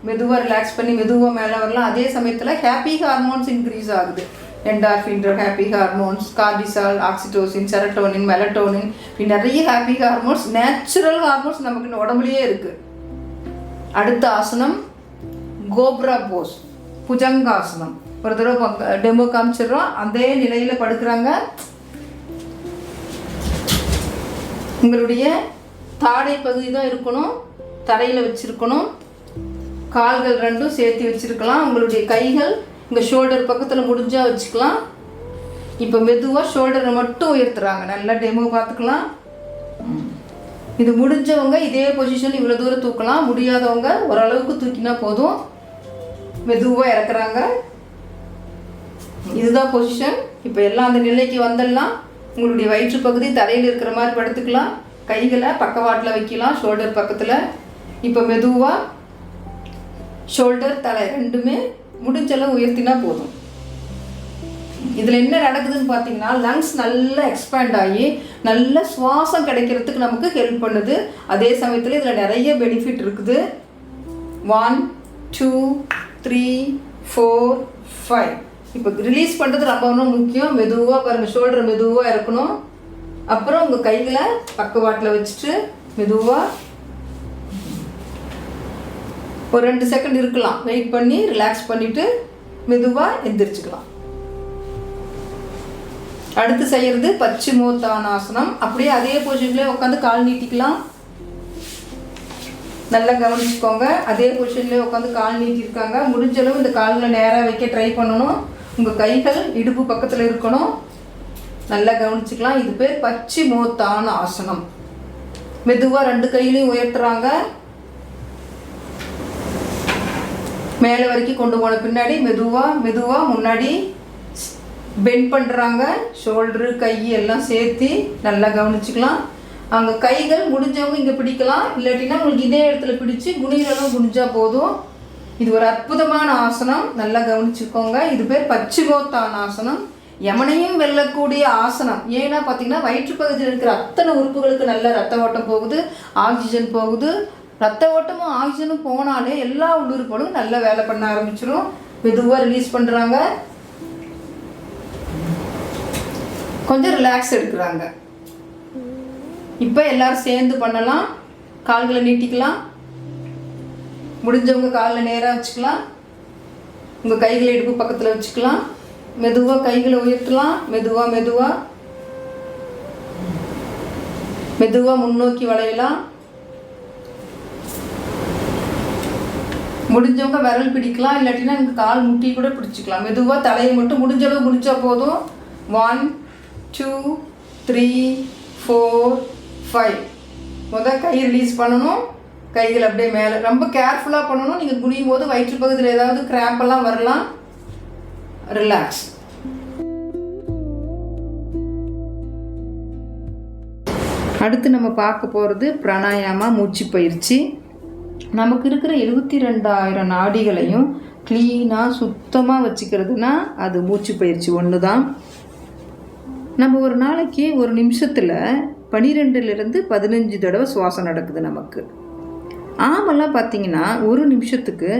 மெதுவாக ரிலாக்ஸ் பண்ணி மெதுவாக மேலே வரலாம். அதே சமயத்தில் ஹாப்பி ஹார்மோன்ஸ் இன்க்ரீஸ் ஆகுது. Endorphin, happy hormones, cortisol, oxytocin, serotonin, melatonin, இப்படி நிறைய ஹாப்பி ஹார்மோன்ஸ், நேச்சுரல் ஹார்மோன்ஸ் நமக்கு உடம்புலையே இருக்குது. அடுத்த ஆசனம் கோப்ரா போஸ், புஜங்காசனம். ஒரு தடவை டெமோ காமிச்சிடுறோம். அதே நிலையில் படுக்கிறாங்க. உங்களுடைய தாடை பகுதி தான் இருக்கணும், தரையில் வச்சுருக்கணும். கால்கள் ரெண்டும் சேர்த்து வச்சுருக்கலாம். உங்களுடைய கைகள் இங்கே ஷோல்டர் பக்கத்தில் முடிஞ்சால் வச்சுக்கலாம். இப்போ மெதுவாக ஷோல்டரை மட்டும் உயர்த்துறாங்க. நல்லா டெமோ பார்த்துக்கலாம். இது முடிஞ்சவங்க இதே பொசிஷன் இவ்வளோ தூரம் தூக்கலாம். முடியாதவங்க ஓரளவுக்கு தூக்கினா போதும். மெதுவாக இறக்குறாங்க. இதுதான் பொசிஷன். இப்போ எல்லாம் அந்த நிலைக்கு வந்துடலாம். உங்களுடைய வயிற்று பகுதி தரையில் இருக்கிற மாதிரி படுத்துக்கலாம். கைகளை பக்கவாட்டில் வைக்கலாம், ஷோல்டர் பக்கத்தில். இப்போ மெதுவாக ஷோல்டர் தலை ரெண்டுமே முடிஞ்சளவு உயர்த்தினா போதும். இதில் என்ன நடக்குதுன்னு பார்த்தீங்கன்னா, லங்ஸ் நல்லா எக்ஸ்பேண்ட் ஆகி நல்ல சுவாசம் கிடைக்கிறதுக்கு நமக்கு ஹெல்ப் பண்ணுது. அதே சமயத்தில் இதில் நிறைய பெனிஃபிட் இருக்குது. 1, 2, 3, 4, 5. இப்போ ரிலீஸ் பண்ணுறது ரொம்ப முக்கியம். மெதுவாக பாருங்கள், ஷோல்டர் மெதுவாக இருக்கணும். அப்புறம் உங்கள் கைகளை பக்கவாட்டில் வச்சுட்டு மெதுவாக ஒரு 2 செகண்ட் இருக்கலாம். வெயிட் பண்ணி ரிலாக்ஸ் பண்ணிவிட்டு மெதுவாக எந்திரிச்சுக்கலாம். அடுத்து செய்கிறது பச்சிமோத்தானாசனம். அப்படியே அதே பொசிஷன்லேயே உட்காந்து கால் நீட்டிக்கலாம். நல்லா கவனிச்சுக்கோங்க. அதே பொசிஷன்லேயே உட்காந்து கால் நீட்டிருக்காங்க. முடிஞ்சளவு இந்த கால்களை நேராக வைக்க ட்ரை பண்ணணும். உங்கள் கைகள் இடுப்பு பக்கத்தில் இருக்கணும். நல்லா கவனிச்சுக்கலாம். இது பேர் பச்சிமோத்தான ஆசனம். மெதுவாக 2 கையிலையும் உயர்த்துறாங்க. மேலே வரைக்கும் கொண்டு போன பின்னாடி மெதுவாக முன்னாடி பெண்ட் பண்ணுறாங்க. ஷோல்டரு கை எல்லாம் சேர்த்து நல்லா கவனிச்சுக்கலாம். அங்கே கைகள் முடிஞ்சவங்க இங்கே பிடிக்கலாம். இல்லாட்டினா உங்களுக்கு இதே இடத்துல பிடிச்சி குனிகளவும் குனிஞ்சா போதும். இது ஒரு அற்புதமான ஆசனம். நல்லா கவனிச்சுக்கோங்க. இது பேர் பச்சிமோத்தான ஆசனம். யமனையும் வெல்லக்கூடிய ஆசனம். ஏன்னா பார்த்தீங்கன்னா, வயிற்றுப்பகுதியில் இருக்கிற அத்தனை உறுப்புகளுக்கு நல்ல ரத்த ஓட்டம் போகுது, ஆக்சிஜன் போகுது. ரத்த ஓட்டமும் ஆக்சிஜனும் போனாலே எல்லா உள்ளுறுப்புகளும் நல்லா வேலை பண்ண ஆரம்பிச்சிடும். மெதுவாக ரிலீஸ் பண்ணுறாங்க. கொஞ்சம் ரிலாக்ஸ் எடுக்கிறாங்க. இப்போ எல்லாரும் சேர்ந்து பண்ணலாம். கால்களை நீட்டிக்கலாம். முடிஞ்சவங்க காலில் நேராக வச்சுக்கலாம். உங்கள் கைகளை இடுப்பு பக்கத்தில் வச்சுக்கலாம். மெதுவாக கைகளை உயர்த்தலாம். மெதுவாக முன்னோக்கி வளையலாம். முடிஞ்சவங்க விரல் பிடிக்கலாம். இல்லாட்டினா எனக்கு கால் முட்டி கூட பிடிச்சிக்கலாம். மெதுவாக தலையை மட்டும் முடிஞ்சளவு முடிச்சா போதும். 1, 2, 3, 4, 5. முதல் கை ரிலீஸ் பண்ணணும். கைகள் அப்படியே மேலே ரொம்ப கேர்ஃபுல்லாக பண்ணணும். நீங்கள் குனியும் போது வயிற்று பகுதியில் ஏதாவது கிராம்பெல்லாம் வரலாம். ரிலாக்ஸ். அடுத்து நம்ம பார்க்க போகிறது பிராணாயாமா மூச்சு பயிற்சி. நமக்கு இருக்கிற 72,000 நாடிகளையும் க்ளீனாக சுத்தமாக வச்சுக்கிறதுனா அது மூச்சு பயிற்சி ஒன்று தான். நம்ம ஒரு நாளைக்கு ஒரு நிமிஷத்தில் 12லிருந்து 15 தடவை சுவாசம் நடக்குது நமக்கு. ஆமெல்லாம் பார்த்திங்கன்னா ஒரு நிமிஷத்துக்கு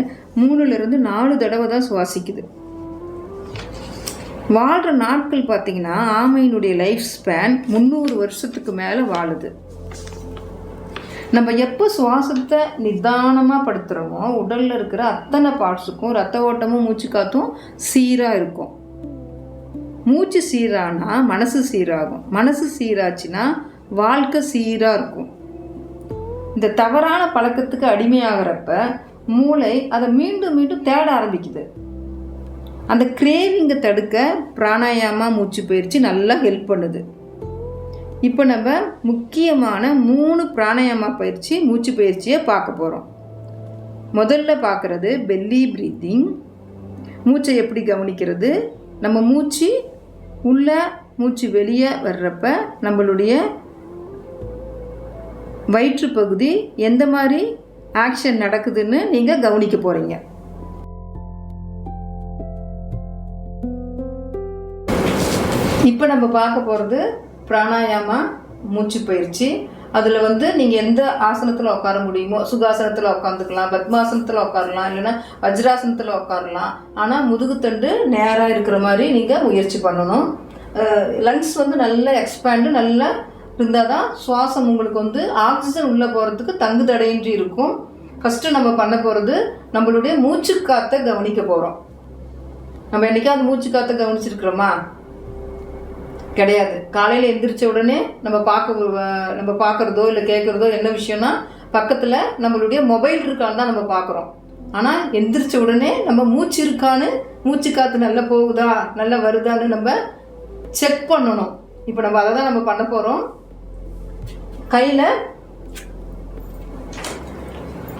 3லிருந்து 4 தடவை தான் சுவாசிக்குது. வாழ்கிற நாட்கள் பார்த்திங்கன்னா ஆமையினுடைய லைஃப் ஸ்பேன் 300 வருஷத்துக்கு மேலே வாழுது. நம்ம எப்போ சுவாசத்தை நிதானமாக படுத்துகிறோமோ உடலில் இருக்கிற அத்தனை பார்ட்ஸுக்கும் ரத்த ஓட்டமும் மூச்சு காற்றும் சீராக இருக்கும். மூச்சு சீரானா மனசு சீராகும். மனசு சீராச்சுன்னா வாழ்க்கை சீராக இருக்கும். இந்த தவறான பழக்கத்துக்கு அடிமையாகிறப்ப மூளை அதை மீண்டும் மீண்டும் தேட ஆரம்பிக்குது. அந்த கிரேவிங்கை தடுக்க பிராணாயாமா மூச்சு பயிற்சி நல்லா ஹெல்ப் பண்ணுது. இப்போ நம்ம முக்கியமான 3 பிராணாயாமா பயிற்சி மூச்சு பயிற்சியை பார்க்க போகிறோம். முதல்ல பார்க்குறது பெல்லி ப்ரீத்திங். மூச்சை எப்படி கவனிக்கிறது, நம்ம மூச்சு உள்ள மூச்சு வெளியே வர்றப்ப நம்மளுடைய வயிற்று பகுதி எந்த மாதிரி ஆக்ஷன் நடக்குதுன்னு நீங்கள் கவனிக்க போகிறீங்க. இப்போ நம்ம பார்க்க போகிறது பிராணாயாமா மூச்சு பயிற்சி. அதில் நீங்கள் எந்த ஆசனத்தில் உட்கார முடியுமோ, சுகாசனத்தில் உட்காந்துக்கலாம், பத்மாசனத்தில் உட்காரலாம், இல்லைன்னா வஜ்ராசனத்தில் உட்காரலாம். ஆனால் முதுகுத்தண்டு நேராக இருக்கிற மாதிரி நீங்கள் முயற்சி பண்ணணும். லங்ஸ் நல்லா எக்ஸ்பேண்டு நல்லா இருந்தால் தான் சுவாசம் உங்களுக்கு ஆக்சிஜன் உள்ளே போகிறதுக்கு தங்கு தடையின்றி இருக்கும். ஃபஸ்ட்டு நம்ம பண்ண போகிறது நம்மளுடைய மூச்சு காற்றை கவனிக்க போகிறோம். நம்ம என்றைக்காவது மூச்சு காற்றை கவனிச்சிருக்கிறோமா? கிடையாது. காலையில் எந்திரிச்ச உடனே நம்ம பார்க்குறதோ இல்லை கேட்குறதோ என்ன விஷயம்னா பக்கத்தில் நம்மளுடைய மொபைல் இருக்கான்னு தான் நம்ம பார்க்குறோம். ஆனால் எந்திரிச்ச உடனே நம்ம மூச்சு இருக்கான்னு, மூச்சு காற்று நல்லா போகுதா நல்லா வருதான்னு நம்ம செக் பண்ணணும். இப்போ நம்ம அதை தான் நம்ம பண்ண போகிறோம். கையில்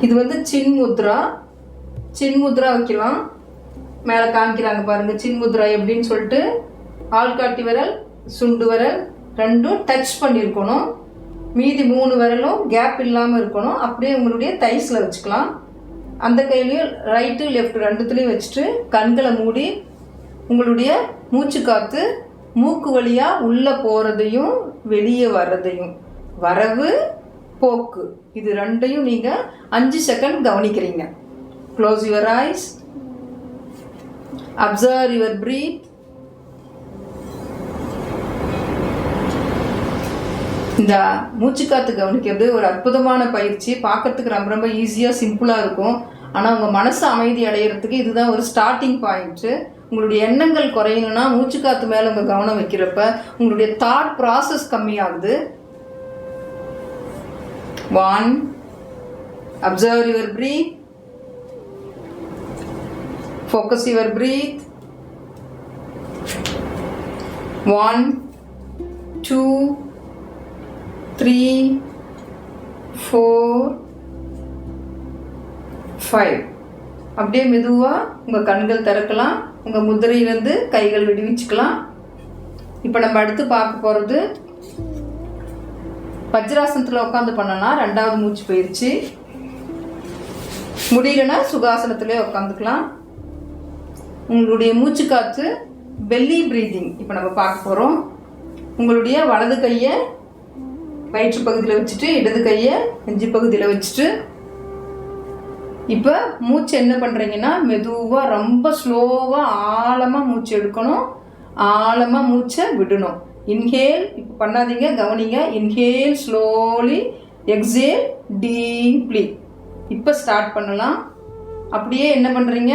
இது சின்முத்ரா வைக்கலாம். மேலே காமிக்கிறாங்க பாருங்கள் சின்முத்ரா எப்படின்னு சொல்லிட்டு. ஆள்காட்டி விரல் சுண்டு விரல் ரெண்டும் டச் பண்ணியிருக்கணும். மீதி 3 விரலும் கேப் இல்லாமல் இருக்கணும். அப்படியே உங்களுடைய தைஸில் வச்சுக்கலாம். அந்த கையிலையும் ரைட்டு லெஃப்ட் ரெண்டுத்துலேயும் வச்சுட்டு கண்களை மூடி உங்களுடைய மூச்சு காற்று மூக்கு வழியாக உள்ளே போகிறதையும் வெளியே வர்றதையும், வரவு போக்கு, இது ரெண்டையும் நீங்கள் 5 செகண்ட் கவனிக்கிறீங்க. Close your eyes, observe your breath. இந்த மூச்சு காற்று கவனிக்கிறது ஒரு அற்புதமான பயிற்சி. பார்க்கறதுக்கு ரொம்ப ரொம்ப ஈஸியாக சிம்பிளாக இருக்கும். ஆனால் உங்கள் மனசு அமைதி அடையிறதுக்கு இதுதான் ஒரு ஸ்டார்டிங் பாயிண்ட்டு. உங்களுடைய எண்ணங்கள் குறையணும்னா மூச்சு காற்று மேலே உங்கள் கவனம் வைக்கிறப்ப உங்களுடைய தாட் ப்ராசஸ் கம்மியாகுது. 1. Observe your breath, focus your breath. 1, 2, 3, 4, 5. அப்படியே மெதுவாக உங்கள் கண்கள் திறக்கலாம். உங்கள் முதிரையிலேருந்து கைகள் விடுவிச்சுக்கலாம். இப்போ நம்ம அடுத்து பார்க்க போகிறது வஜ்ராசனத்தில் உட்காந்து பண்ணலாம். 2வது மூச்சு பயிற்சி. முடியலன்னா சுகாசனத்திலே உட்காந்துக்கலாம். உங்களுடைய மூச்சு காற்று பெல்லி ப்ரீதிங் இப்போ நம்ம பார்க்க போகிறோம். உங்களுடைய வலது கையை வயிற்று பகுதியில் வச்சுட்டு இடது கையை நெஞ்சு பகுதியில் வச்சுட்டு இப்போ மூச்சு என்ன பண்ணுறீங்கன்னா மெதுவாக ரொம்ப ஸ்லோவாக ஆழமாக மூச்சு எடுக்கணும், ஆழமாக மூச்சை விடணும். இன்ஹேல் இப்போ பண்ணாதீங்க, கவனிங்க. Inhale slowly, exhale deeply. இப்போ ஸ்டார்ட் பண்ணலாம். அப்படியே என்ன பண்ணுறீங்க,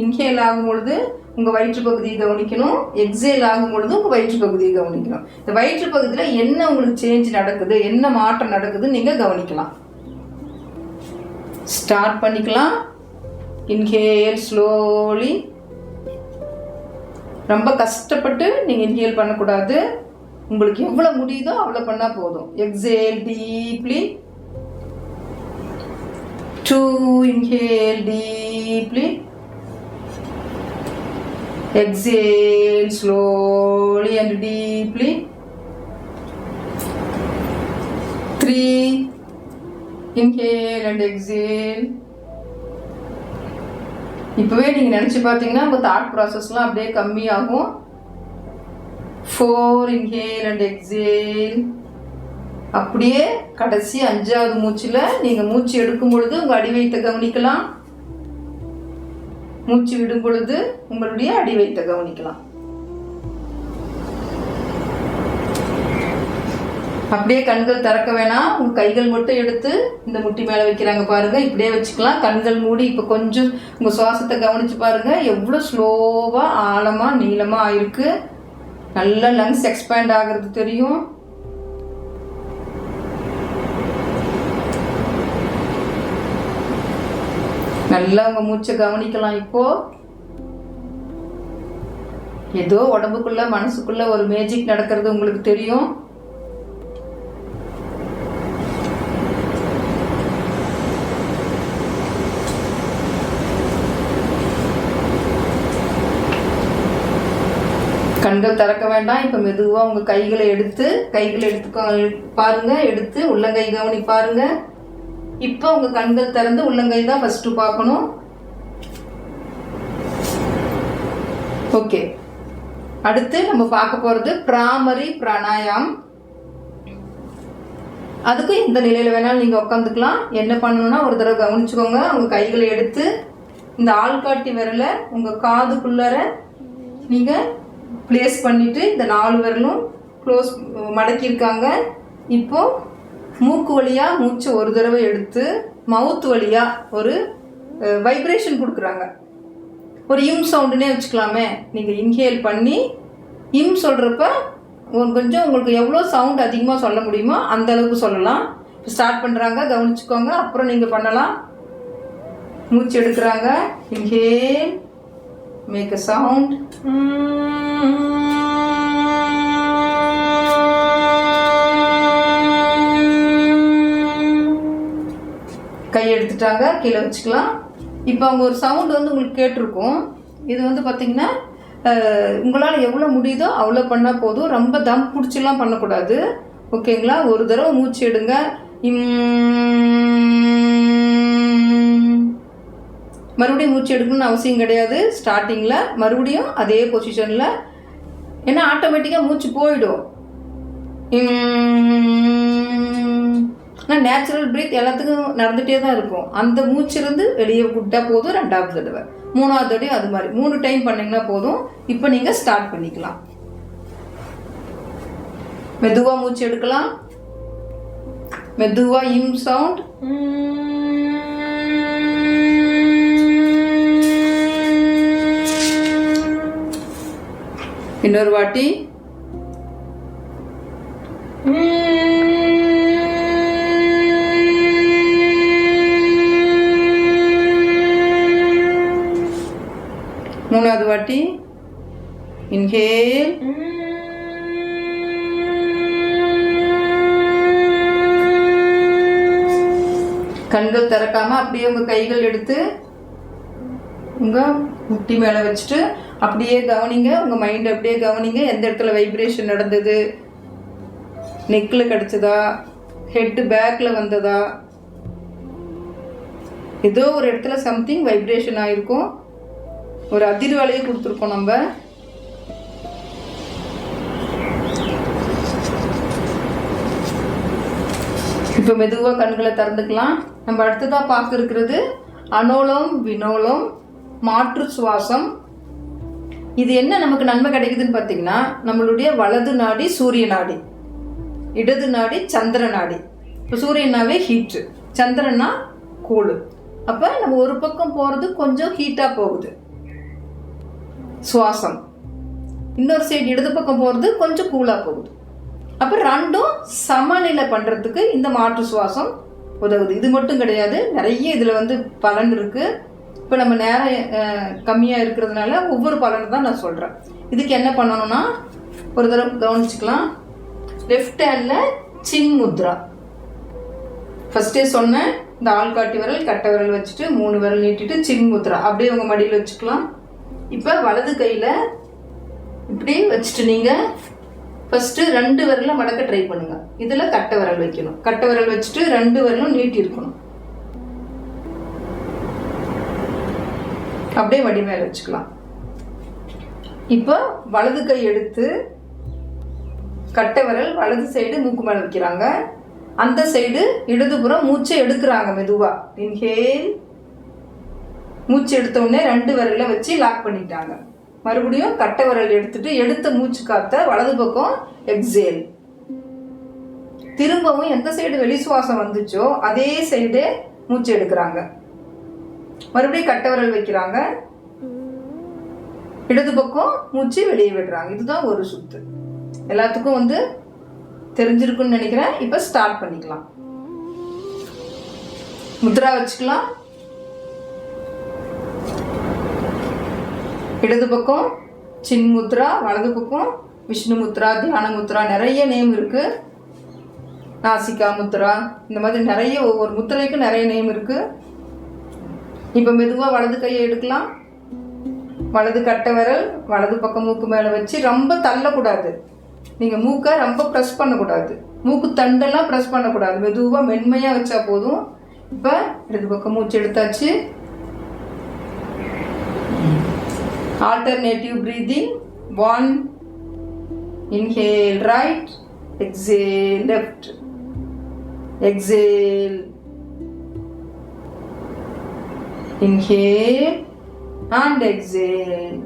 இன்ஹேல் ஆகும் பொழுது உங்கள் வயிற்று பகுதியை கவனிக்கணும், எக்ஸேல் ஆகும் பொழுது உங்கள் வயிற்று பகுதியை கவனிக்கணும். இந்த வயிற்று பகுதியில் என்ன உங்களுக்கு சேஞ்ச் நடக்குது, என்ன மாற்றம் நடக்குதுன்னு நீங்கள் கவனிக்கலாம். ஸ்டார்ட் பண்ணிக்கலாம். Inhale slowly. ரொம்ப கஷ்டப்பட்டு நீங்கள் இன்ஹேல் பண்ணக்கூடாது. உங்களுக்கு எவ்வளோ முடியுதோ அவ்வளோ பண்ணால் போதும். Exhale deeply. 2. Inhale deeply. Exhale slowly and deeply. 3, inhale and exhale. இப்போவே நீங்கள் நினச்சி பார்த்தீங்கன்னா உங்கள் தாட் ப்ராசஸ்லாம் அப்படியே கம்மியாகும். 4, inhale and exhale. அப்படியே கடைசி 5வது மூச்சில் நீங்கள் மூச்சு எடுக்கும் பொழுது உங்கள் அடி வயித்தை கவனிக்கலாம், மூச்சு விடும் பொழுது உங்களுடைய அடி வயித்தை கவனிக்கலாம். அப்படியே கண்கள் திறக்க வேணாம், உங்கள் கைகள் மட்டும் எடுத்து இந்த முட்டி மேலே வைக்கிறாங்க பாருங்கள், இப்படியே வச்சுக்கலாம். கண்கள் மூடி இப்போ கொஞ்சம் உங்கள் சுவாசத்தை கவனித்து பாருங்கள், எவ்வளோ ஸ்லோவாக ஆழமாக நீளமாக ஆயிருக்கு. நல்லா லங்ஸ் எக்ஸ்பேண்ட் ஆகிறது தெரியும். நல்லா உங்கள் மூச்சை கவனிக்கலாம். இப்போ ஏதோ உடம்புக்குள்ள மனசுக்குள்ள ஒரு மேஜிக் நடக்கிறது உங்களுக்கு தெரியும். கண்கள் திறக்க வேண்டாம். இப்போ மெதுவாக உங்கள் கைகளை எடுத்து பாருங்க, எடுத்து உள்ளங்கை கவனி பாருங்க. இப்போ உங்கள் கண்கள் திறந்து உள்ளங்கை தான் ஃபஸ்ட்டு பார்க்கணும். ஓகே, அடுத்து நம்ம பார்க்க போகிறது பிராமரி பிராணாயாம். அதுக்கு இந்த நிலையில் வேணாலும் நீங்கள் உட்காந்துக்கலாம். என்ன பண்ணணும்னா ஒரு தடவை கவனிச்சுக்கோங்க. உங்கள் கைகளை எடுத்து இந்த ஆள்காட்டி விரலை உங்கள் காதுக்குள்ளார நீங்கள் பிளேஸ் பண்ணிவிட்டு இந்த 4 விரலும் க்ளோஸ் மடக்கியிருக்காங்க. இப்போது மூக்கு வழியாக மூச்சை ஒரு தடவை எடுத்து மவுத் வழியாக ஒரு வைப்ரேஷன் கொடுக்குறாங்க. ஒரு இம் சவுண்டுனே வச்சுக்கலாமே. நீங்கள் இன்ஹேல் பண்ணி இம் சொல்கிறப்ப கொஞ்சம் உங்களுக்கு எவ்வளோ சவுண்ட் அதிகமாக சொல்ல முடியுமோ அந்த அளவுக்கு சொல்லலாம். இப்போ ஸ்டார்ட் பண்ணுறாங்க, கவனிச்சுக்கோங்க. அப்புறம் நீங்கள் பண்ணலாம். மூச்சு எடுக்கிறாங்க. Inhale, make a sound. கை எடுத்துட்டாங்க, கீழே வச்சுக்கலாம். இப்போ அவங்க ஒரு சவுண்டு வந்து உங்களுக்கு கேட்டிருக்கும். இது வந்து பார்த்திங்கன்னா உங்களால் எவ்வளோ முடியுதோ அவ்வளோ பண்ணால் போதும். ரொம்ப தம் பிடிச்சிலாம் பண்ணக்கூடாது, ஓகேங்களா? ஒரு தடவை மூச்சு எடுங்க. மறுபடியும் மூச்சு எடுக்கணும்னு அவசியம் கிடையாது. ஸ்டார்டிங்கில் மறுபடியும் அதே பொசிஷனில், ஏன்னா ஆட்டோமேட்டிக்காக மூச்சு போயிடும். ஆனால் நேச்சுரல் பிரீத் எல்லாத்துக்கும் நடந்துகிட்டே தான் இருக்கும். அந்த மூச்சிருந்து வெளியே விட்டால் போதும். 2வது தடவை, 3வது தடவை, அது மாதிரி 3 டைம் பண்ணிங்கன்னா போதும். இப்போ நீங்கள் ஸ்டார்ட் பண்ணிக்கலாம். மெதுவாக மூச்சு எடுக்கலாம். மெதுவாக இம் சவுண்ட். இன்னொரு வாட்டி. மூணாவது வாட்டி. இன்ஹேல், கண்கள் திறக்காம அப்படியே உங்க கைகள் எடுத்து உங்க முட்டி மேலே வச்சுட்டு அப்படியே கவனிங்க. உங்க மைண்ட் அப்படியே கவனிங்க. எந்த இடத்துல வைப்ரேஷன் நடந்தது, நெக்கில் கிடச்சதா, ஹெட்டு பேக்கில் வந்ததா, ஏதோ ஒரு இடத்துல சம்திங் வைப்ரேஷன் ஆகிருக்கும். ஒரு அதிர்வலையை கொடுத்துருக்கோம் நம்ம. இப்போ மெதுவாக கண்களை திறந்துக்கலாம். நம்ம அடுத்ததாக பார்க்க இருக்கிறது அனோலம் வினோலம் மாற்று சுவாசம். இது என்ன நமக்கு நன்மை கிடைக்குதுன்னு பார்த்தீங்கன்னா, நம்மளுடைய வலது நாடி சூரிய நாடி, இடது நாடி சந்திர நாடி. இப்போ சூரியனாவே ஹீட்டு, சந்திரனா கூழு. அப்போ நம்ம ஒரு பக்கம் போகிறது கொஞ்சம் ஹீட்டாக போகுது சுவாசம், இன்னொரு சைடு இடது பக்கம் போகிறது கொஞ்சம் கூலாக போகுது. அப்போ ரெண்டும் சமநிலை பண்ணுறதுக்கு இந்த மாற்று சுவாசம் உதவுது. இது மட்டும் கிடையாது, நிறைய இதில் வந்து பலன் இருக்குது. இப்போ நம்ம நேரம் கம்மியாக இருக்கிறதுனால ஒவ்வொரு பலனை தான் நான் சொல்கிறேன். இதுக்கு என்ன பண்ணணும்னா ஒரு தடவை கவனிச்சுக்கலாம். லெஃப்ட் ஹேண்டில் சின் முத்ரா. ஃபஸ்ட்டே சொன்னேன், இந்த ஆள்காட்டி விரல் கட்டை விரல் வச்சுட்டு 3 விரல் நீட்டிட்டு சின் முத்ரா அப்படியே உங்கள் மடியில் வச்சுக்கலாம். இப்போ வலது கையில் இப்படி வச்சுட்டு நீங்கள் ஃபஸ்ட்டு 2 விரலும் மடக்க ட்ரை பண்ணுங்க. இதில் கட்டை விரல் வைக்கணும். கட்டை விரல் வச்சுட்டு 2 விரலும் நீட்டி இருக்கணும். அப்படியே வடி மேலே வச்சுக்கலாம். இப்போ வலது கை எடுத்து கட்டை விரல் வலது சைடு மூக்கு மேலே வைக்கிறாங்க. அந்த சைடு இடதுபுறம் மூச்சை எடுக்கிறாங்க மெதுவாக. இன்ஹேல். மூச்சு எடுத்த உடனே 2 விரலை வச்சு லாக் பண்ணிட்டாங்க. மறுபடியும் கட்டை விரல் எடுத்துட்டு எடுத்த மூச்சு காத்த வலது பக்கம் எக்ஸேல். திரும்பவும் எந்த சைடு வெளி சுவாசம் வந்துச்சோ அதே சைடே மூச்சு எடுக்கிறாங்க. மறுபடியும் கட்டை விரல் வைக்கிறாங்க. இடது பக்கம் மூச்சு வெளியே விடுறாங்க. இதுதான் ஒரு சுத்து. எல்லாத்துக்கும் தெரிஞ்சிருக்குன்னு நினைக்கிறேன். இப்போ ஸ்டார்ட் பண்ணிக்கலாம். முத்ரா வச்சுக்கலாம். இடது பக்கம் சின் முத்ரா, வலது பக்கம் விஷ்ணு முத்ரா, தியான முத்ரா, நிறைய நேம் இருக்கு. நாசிகா முத்ரா, இந்த மாதிரி நிறைய ஒவ்வொரு முத்திரைக்கும் நிறைய நேம் இருக்கு. இப்போ மெதுவாக வலது கையை எடுக்கலாம். வலது கட்டை விரல் வலது பக்கம் மூக்கு மேலே வச்சு ரொம்ப தள்ளக்கூடாது. நீங்கள் மூக்கை ரொம்ப ப்ரெஸ் பண்ணக்கூடாது. மூக்கு தண்டெல்லாம் ப்ரெஸ் பண்ணக்கூடாது. மெதுவாக மென்மையாக வச்சா போதும். இப்போ இடது பக்கம் மூச்சு எடுத்தாச்சு. Alternative breathing. 1 inhale right, exhale left, exhale, inhale and exhale.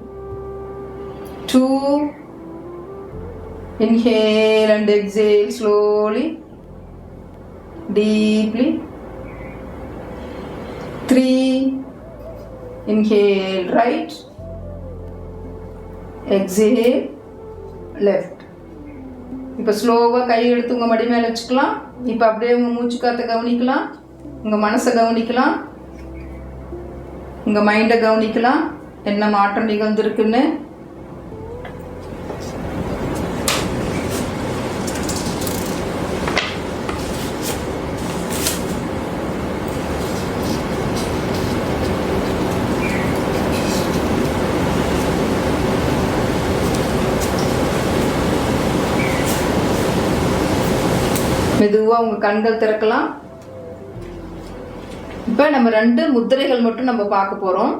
2 inhale and exhale slowly, deeply. 3 inhale right, exhale left. இப்போ ஸ்லோவாக கை எடுத்து உங்கள் மடி மேலே வச்சுக்கலாம். இப்போ அப்படியே உங்கள் மூச்சு காற்றை கவனிக்கலாம். உங்கள் மனசை கவனிக்கலாம். உங்கள் மைண்டை கவனிக்கலாம். என்ன மாற்றம் நிகழ்ந்துருக்குன்னு. மெதுவாக உங்கள் கண்கள் திறக்கலாம். இப்போ நம்ம 2 முத்திரைகள் மட்டும் நம்ம பார்க்க போகிறோம்.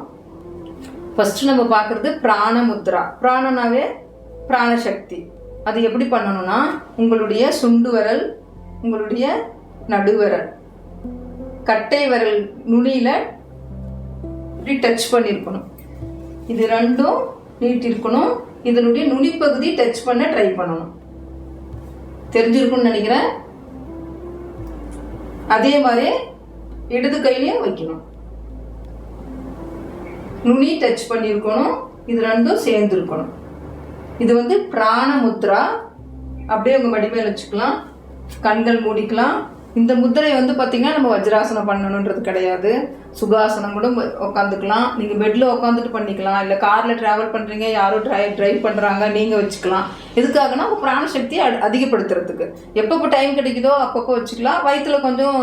ஃபஸ்ட்டு நம்ம பார்க்குறது பிராண முத்ரா. பிராணனாவே பிராணசக்தி. அது எப்படி பண்ணணும்னா, உங்களுடைய சுண்டு விரல், உங்களுடைய நடுவிரல், கட்டை விரல் நுனியில் இப்படி டச் பண்ணியிருக்கணும். இது 2ம் நீட்டிருக்கணும். இதனுடைய நுனிப்பகுதி டச் பண்ண ட்ரை பண்ணணும். தெரிஞ்சிருக்குன்னு நினைக்கிறேன். அதே மாதிரி இடது கையிலையும் வைக்கணும். நுனி டச் பண்ணியிருக்கணும். இது 2ம் சேர்ந்துருக்கணும். இது பிராண முத்ரா. அப்படியே உங்கள் மடி மேல் வச்சுக்கலாம். கண்கள் மூடிக்கலாம். இந்த முத்திரை பார்த்தீங்கன்னா நம்ம வஜ்ராசனம் பண்ணணுன்றது கிடையாது. சுகாசனம் கூட உட்காந்துக்கலாம். நீங்கள் பெட்டில் உட்காந்துட்டு பண்ணிக்கலாம். இல்லை காரில் ட்ராவல் பண்ணுறீங்க, யாரோ ட்ரைவ் பண்ணுறாங்க, நீங்கள் வச்சுக்கலாம். எதுக்காகனா உங்கள் பிராணசக்தியை அதிகப்படுத்துறதுக்கு. எப்பப்போ டைம் கிடைக்குதோ அப்பப்போ வச்சுக்கலாம். வயிற்றில் கொஞ்சம்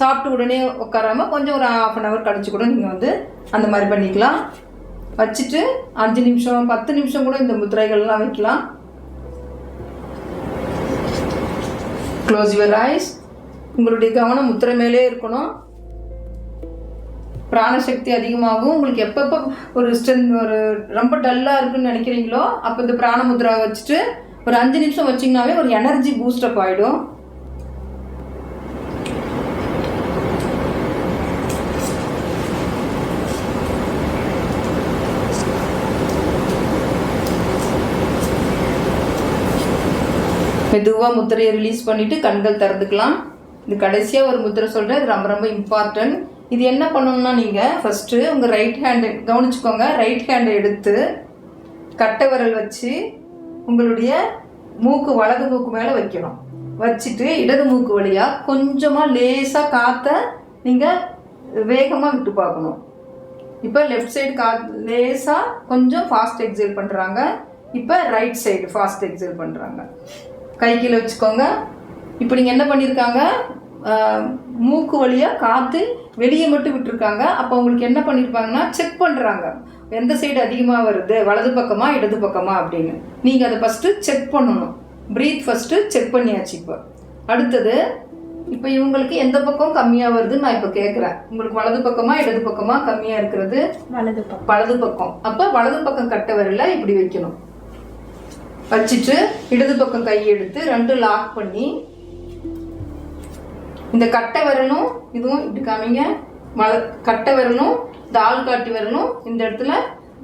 சாப்பிட்டு உடனே உட்காராமல் கொஞ்சம் ஒரு 1/2 hour கழிச்சு கூட நீங்கள் அந்த மாதிரி பண்ணிக்கலாம். வச்சுட்டு 5 நிமிஷம் 10 நிமிஷம் கூட இந்த முத்திரைகள்லாம் வைக்கலாம். Close your ice. உங்களுடைய கவனம் முத்திரை மேலே இருக்கணும். பிராணசக்தி அதிகமாகும். உங்களுக்கு எப்பப்போ ஒரு ரொம்ப டல்லாக இருக்குன்னு நினைக்கிறீங்களோ அப்போ இந்த பிராண முத்ரா வச்சுட்டு ஒரு 5 நிமிஷம் வச்சிங்கனாவே ஒரு எனர்ஜி பூஸ்டப் ஆகிடும். மெதுவாக முத்திரையை ரிலீஸ் பண்ணிவிட்டு கண்கள் திறந்துக்கலாம். இது கடைசியாக ஒரு முத்திரை சொல்கிறேன். இது ரொம்ப ரொம்ப இம்பார்ட்டன்ட். இது என்ன பண்ணணும்னா, நீங்கள் ஃபஸ்ட்டு உங்கள் ரைட் ஹேண்டை கவனிச்சுக்கோங்க. ரைட் ஹேண்டை எடுத்து கட்டை விரல் வச்சு உங்களுடைய வலது மூக்கு மேலே வைக்கணும். வச்சுட்டு இடது மூக்கு வழியாக கொஞ்சமாக லேசாக காற்றை நீங்கள் வேகமாக விட்டு பார்க்கணும். இப்போ லெஃப்ட் சைடு லேசாக கொஞ்சம் ஃபாஸ்ட் எக்ஸேல் பண்ணுறாங்க. இப்போ ரைட் சைடு ஃபாஸ்ட் எக்ஸேல் பண்ணுறாங்க. கை கீழே வச்சுக்கோங்க. இப்போ நீங்கள் என்ன பண்ணியிருக்காங்க, மூக்கு வழியாக காற்று வெளியே மட்டும் விட்டுருக்காங்க. அப்போ உங்களுக்கு என்ன பண்ணியிருப்பாங்கன்னா செக் பண்ணுறாங்க எந்த சைடு அதிகமாக வருது, வலது பக்கமா இடது பக்கமா அப்படின்னு. நீங்கள் அதை ஃபஸ்ட்டு செக் பண்ணணும். ப்ரீத் ஃபஸ்ட்டு செக் பண்ணியாச்சு. இப்போ அடுத்தது, இப்போ இவங்களுக்கு எந்த பக்கம் கம்மியாக வருதுன்னு நான் இப்போ கேட்குறேன். உங்களுக்கு வலது பக்கமா இடது பக்கமா கம்மியாக இருக்கிறது? வலது பக்கம். அப்போ வலது பக்கம் கட்டை விரலை இப்படி வைக்கணும். வச்சுட்டு இடது பக்கம் கை எடுத்து 2 லாக் பண்ணி இந்த கட்டை விரலும் இதுவும் இப்படி காமிங்க. கட்டை விரலும் இந்த ஆள்காட்டி விரலும் இந்த இடத்துல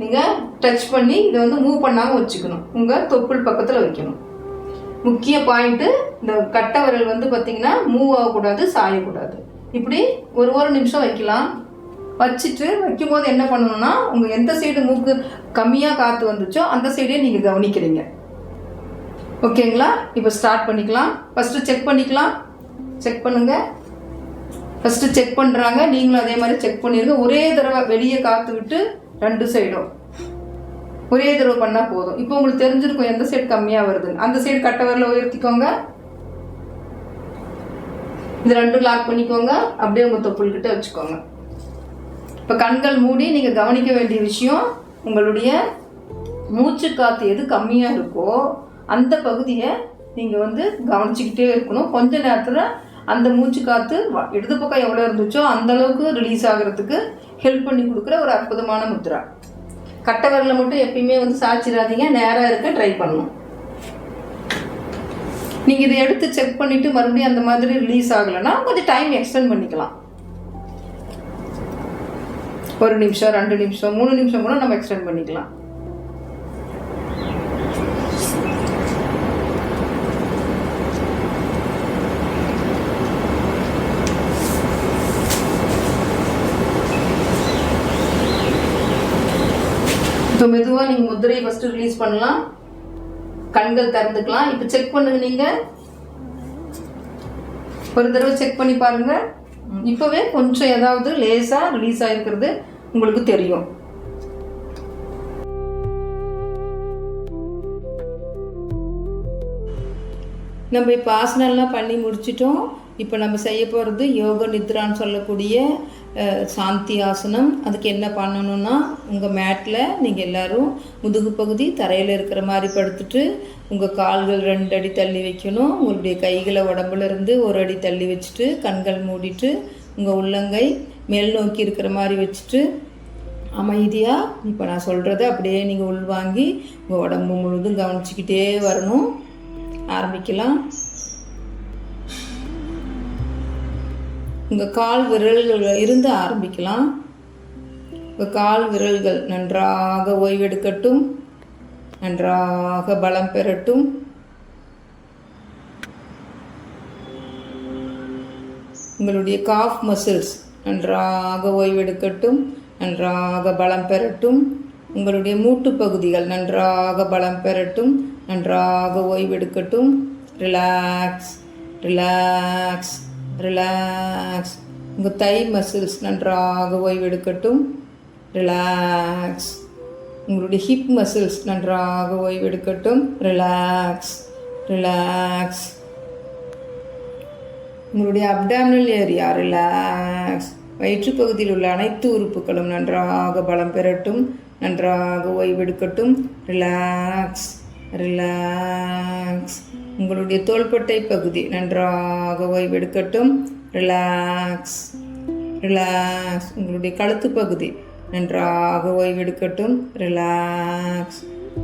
நீங்கள் டச் பண்ணி இதை வந்து மூவ் பண்ணாமல் வச்சுக்கணும். உங்கள் தொப்புள் பக்கத்தில் வைக்கணும். முக்கிய பாயிண்ட்டு, இந்த கட்டை விரல் வந்து பார்த்தீங்கன்னா மூவ் ஆகக்கூடாது, சாயக்கூடாது. இப்படி ஒரு நிமிஷம் வைக்கலாம். வச்சுட்டு வைக்கும்போது என்ன பண்ணணும்னா, உங்கள் எந்த சைடு மூக்கு கம்மியாக காற்று வந்துச்சோ அந்த சைடே நீங்கள் கவனிக்கிறீங்க. ஓகேங்களா? இப்போ ஸ்டார்ட் பண்ணிக்கலாம். ஃபஸ்ட்டு செக் பண்ணிக்கலாம். செக் பண்ணுங்கள். ஃபஸ்ட்டு செக் பண்ணுறாங்க, நீங்களும் அதே மாதிரி செக் பண்ணிடுங்க. ஒரே தடவை வெளியே காற்று விட்டு 2 சைடும் ஒரே தடவை பண்ணால் போதும். இப்போ உங்களுக்கு தெரிஞ்சிருக்கும் எந்த சைடு கம்மியாக வருதுன்னு. அந்த சைடு கட்டை விரலை உயர்த்திக்கோங்க. இது 2 லாக் பண்ணிக்கோங்க. அப்படியே உங்கள் தொப்புள்கிட்ட வச்சுக்கோங்க. இப்போ கண்கள் மூடி நீங்கள் கவனிக்க வேண்டிய விஷயம், உங்களுடைய மூச்சு காற்று எது கம்மியாக இருக்கோ அந்த பகுதியை நீங்கள் வந்து கவனிச்சுக்கிட்டே இருக்கணும். கொஞ்ச நேரத்தில் அந்த மூச்சு காற்று இடது பக்கம் எவ்வளோ இருந்துச்சோ அந்த அளவுக்கு ரிலீஸ் ஆகிறதுக்கு ஹெல்ப் பண்ணி கொடுக்குற ஒரு அற்புதமான முத்ரா. கட்டை விரலை மட்டும் எப்பயுமே வந்து சாய்ச்சிடாதீங்க, நேராக இருக்க ட்ரை பண்ணணும். நீங்கள் இதை எடுத்து செக் பண்ணிவிட்டு மறுபடியும் அந்த மாதிரி ரிலீஸ் ஆகலைன்னா கொஞ்சம் டைம் எக்ஸ்டெண்ட் பண்ணிக்கலாம். 1 நிமிஷம், 2 நிமிஷம், 3 நிமிஷம் கூட நம்ம எக்ஸ்டெண்ட் பண்ணிக்கலாம். இப்போ மெதுவாக நீங்கள் முத்திரையை ஃபஸ்ட்டு ரிலீஸ் பண்ணலாம். கண்கள் திறந்துக்கலாம். இப்போ செக் பண்ணுங்க. நீங்கள் ஒரு தடவை செக் பண்ணி பாருங்க. இப்போவே கொஞ்சம் ஏதாவது லேசாக ரிலீஸ் ஆகிருக்கிறது உங்களுக்கு தெரியும். நம்ம இப்போ ஆசனம்லாம் பண்ணி முடிச்சிட்டோம். இப்போ நம்ம செய்ய போகிறது யோக நித்ரான்னு சொல்லக்கூடிய சாந்தி ஆசனம். அதுக்கு என்ன பண்ணணும்னா, உங்கள் மேட்டில் நீங்கள் எல்லோரும் முதுகு பகுதி தரையில் இருக்கிற மாதிரி படுத்துட்டு உங்கள் கால்கள் 2 அடி தள்ளி வைக்கணும். உங்களுடைய கைகளை உடம்புல இருந்து 1 அடி தள்ளி வச்சுட்டு கண்கள் மூடிட்டு உங்கள் உள்ளங்கை மேல் நோக்கி இருக்கிற மாதிரி வச்சுட்டு அமைதியாக இப்போ நான் சொல்கிறத அப்படியே நீங்கள் உள்வாங்கி உங்கள் உடம்பு முழுதும் கவனிச்சிக்கிட்டே வரணும். ஆரம்பிக்கலாம். உங்கள் கால் விரல்கள் இருந்து ஆரம்பிக்கலாம். உங்கள் கால் விரல்கள் நன்றாக ஓய்வெடுக்கட்டும், நன்றாக பலம் பெறட்டும். உங்களுடைய காஃப் மசில்ஸ் நன்றாக ஓய்வெடுக்கட்டும், நன்றாக பலம் பெறட்டும். உங்களுடைய மூட்டு பகுதிகள் நன்றாக பலம் பெறட்டும், நன்றாக ஓய்வெடுக்கட்டும். Relax, relax, relax. உங்கள் தை மசில்ஸ் நன்றாக ஓய்வெடுக்கட்டும். ரிலாக்ஸ். உங்களுடைய ஹிப் மசில்ஸ் நன்றாக ஓய்வெடுக்கட்டும். Relax, relax. உங்களுடைய அப்டாமினல் ஏரியா ரிலாக்ஸ். வயிற்று பகுதியில் உள்ள அனைத்து உறுப்புகளும் நன்றாக பலம் பெறட்டும், நன்றாக ஓய்வெடுக்கட்டும். Relax, relax. உங்களுடைய தோள்பட்டை பகுதி நன்றாக ஓய்வெடுக்கட்டும். Relax, relax. உங்களுடைய கழுத்து பகுதி நன்றாக ஓய்வெடுக்கட்டும். ரிலாக்ஸ்.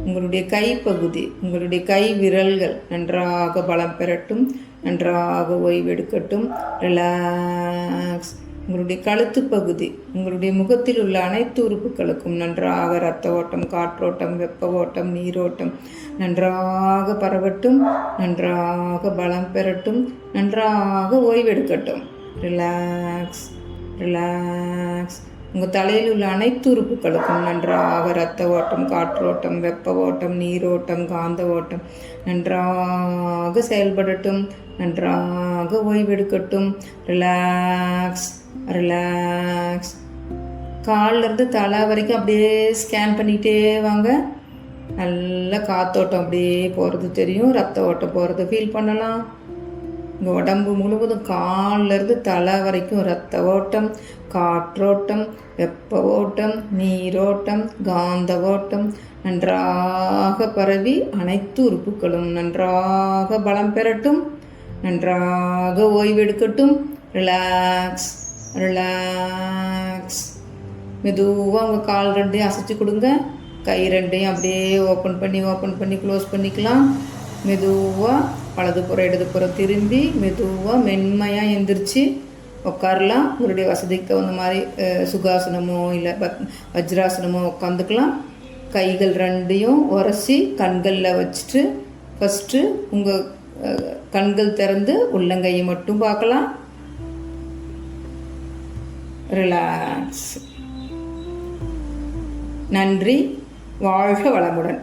உங்களுடைய கை பகுதி, உங்களுடைய கை விரல்கள் நன்றாக பலம் பெறட்டும், நன்றாக ஓய்வெடுக்கட்டும். ரிலாக்ஸ். உங்களுடைய கழுத்து பகுதி, உங்களுடைய முகத்தில் உள்ள அனைத்து உறுப்புகளுக்கும் நன்றாக இரத்த ஓட்டம், காற்றோட்டம், வெப்ப ஓட்டம், நீரோட்டம் நன்றாக பரவட்டும், நன்றாக பலம் பெறட்டும், நன்றாக ஓய்வெடுக்கட்டும். Relax, relax. உங்கள் தலையில் உள்ள அனைத்து உறுப்புகளுக்கும் நன்றாக இரத்த ஓட்டம், காற்றோட்டம், வெப்ப ஓட்டம், நீரோட்டம், காந்த ஓட்டம் நன்றாக செயல்படட்டும், நன்றாக ஓய்வெடுக்கட்டும். Relax, relax. காலிலேருந்து தலை வரைக்கும் அப்படியே ஸ்கேன் பண்ணிகிட்டே வாங்க. நல்ல காற்றோட்டம் அப்படியே போகிறது தெரியும், ரத்த ஓட்டம் போகிறது ஃபீல் பண்ணலாம். உங்கள் உடம்பு முழுவதும் காலிலேருந்து தலை வரைக்கும் ரத்த ஓட்டம், காற்றோட்டம், வெப்ப ஓட்டம், நீரோட்டம், காந்த ஓட்டம் நன்றாக பரவி அனைத்து உறுப்புகளும் நன்றாக பலம் பெறட்டும். நன்றாக ஓய்வெடுக்கட்டும். Relax relax. மெதுவாக உங்கள் கால் ரெண்டையும் அசைச்சு கொடுங்க. கை ரெண்டையும் அப்படியே ஓப்பன் பண்ணி க்ளோஸ் பண்ணிக்கலாம். மெதுவாக வலதுபுறம் இடதுபுறம் திரும்பி மெதுவாக மென்மையாக எந்திரிச்சு உட்காரலாம். உங்களுடைய வசதிக்கு தகுந்த மாதிரி சுகாசனமோ இல்லை வஜ்ராசனமோ உட்காந்துக்கலாம். கைகள் ரெண்டையும் உரசி கண்களில் வச்சுட்டு ஃபஸ்ட்டு உங்கள் கண்கள் திறந்து உள்ளங்கையை மட்டும் பார்க்கலாம். ரிலாக்ஸ். நன்றி. வாழ்க வளமுடன்.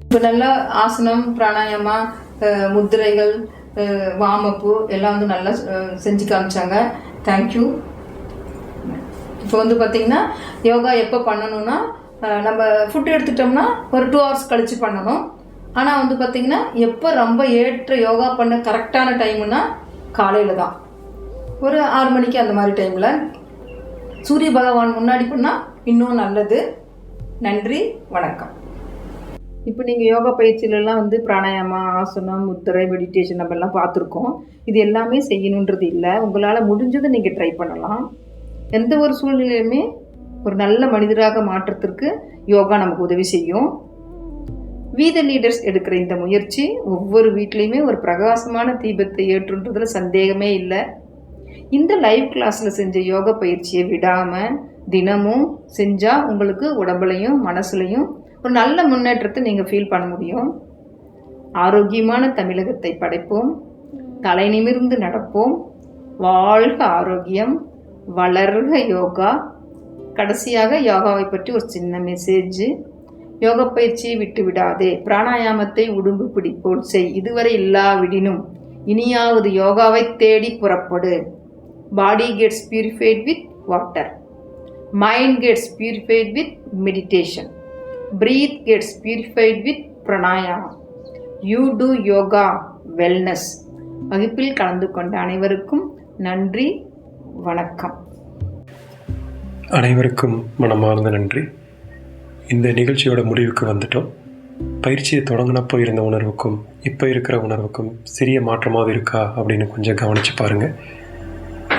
இப்போ நல்லா ஆசனம், பிராணாயாமா, முத்திரைகள், வார்மப்பு எல்லாம் வந்து நல்லா செஞ்சு காமிச்சாங்க. தேங்க்யூ. இப்போ வந்து பார்த்திங்கன்னா யோகா எப்போ பண்ணணும்னா, நம்ம ஃபுட் எடுத்துக்கிட்டோம்னா ஒரு 2 hours கழித்து பண்ணணும். ஆனால் வந்து பார்த்திங்கன்னா எப்போ ரொம்ப ஏற்ற யோகா பண்ண கரெக்டான டைமுன்னா காலையில் தான், ஒரு 6 மணிக்கு அந்த மாதிரி டைமில் சூரிய பகவான் முன்னாடி பண்ணால் இன்னும் நல்லது. நன்றி, வணக்கம். இப்போ நீங்கள் யோகா பயிற்சியிலலாம் வந்து பிராணாயாமா, ஆசனம், முத்திரை, மெடிடேஷன் நம்ம எல்லாம் பார்த்துருக்கோம். இது எல்லாமே செய்யணுன்றது இல்லை. உங்களால் முடிஞ்சதை நீங்கள் ட்ரை பண்ணலாம். எந்த ஒரு சூழ்நிலையுமே ஒரு நல்ல மனிதராக மாற்றத்திற்கு யோகா நமக்கு உதவி செய்யும். வி த லீடர்ஸ் எடுக்கிற இந்த முயற்சி ஒவ்வொரு வீட்லேயுமே ஒரு பிரகாசமான தீபத்தை ஏற்றுன்றதுல சந்தேகமே இல்லை. இந்த லைவ் கிளாஸில் செஞ்ச யோகா பயிற்சியை விடாமல் தினமும் செஞ்சால் உங்களுக்கு உடம்புலையும் மனசுலையும் ஒரு நல்ல முன்னேற்றத்தை நீங்கள் ஃபீல் பண்ண முடியும். ஆரோக்கியமான தமிழகத்தை படைப்போம். தலை நிமிர்ந்து நடப்போம். வாழ்க ஆரோக்கியம், வளர்க யோகா. கடைசியாக யோகாவை பற்றி ஒரு சின்ன மெசேஜ். யோகா பயிற்சியை விட்டு விடாதே. பிராணாயாமத்தை உடும்பு பிடிப்போல் செய். இதுவரை இல்லாவிடினும் இனியாவது யோகாவை தேடி புறப்படு. பாடி gets purified with water. Mind gets purified with meditation. Breathe gets purified with pranayama. You do yoga wellness. வகுப்பில் கலந்து கொண்ட அனைவருக்கும் நன்றி, வணக்கம். அனைவருக்கும் மனமார்ந்த நன்றி. இந்த நிகழ்ச்சியோட முடிவுக்கு வந்துட்டோம். பயிற்சியை தொடங்கினப்போ இருந்த உணர்வுக்கும் இப்போ இருக்கிற உணர்வுக்கும் சிறிய மாற்றமாக இருக்கா அப்படின்னு கொஞ்சம் கவனித்து பாருங்கள்.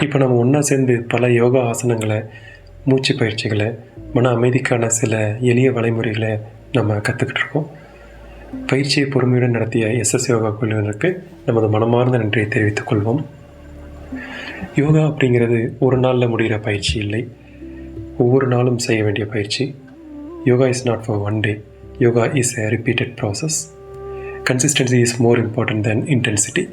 இப்போ நம்ம ஒன்றா சேர்ந்து பல யோகா ஆசனங்களை, மூச்சு பயிற்சிகளை, மன அமைதிக்கான சில எளிய வழிமுறைகளை நம்ம கற்றுக்கிட்டு இருக்கோம். பயிற்சியை பொறுமையுடன் நடத்திய SS யோகா குழுவினருக்கு நமது மனமார்ந்த நன்றியை தெரிவித்துக் கொள்வோம். யோகா அப்படிங்கிறது ஒரு நாளில் முடிகிற பயிற்சி இல்லை, ஒவ்வொரு நாளும் செய்ய வேண்டிய பயிற்சி. Yoga is not for one day. Yoga is a repeated process. Consistency is more important than intensity.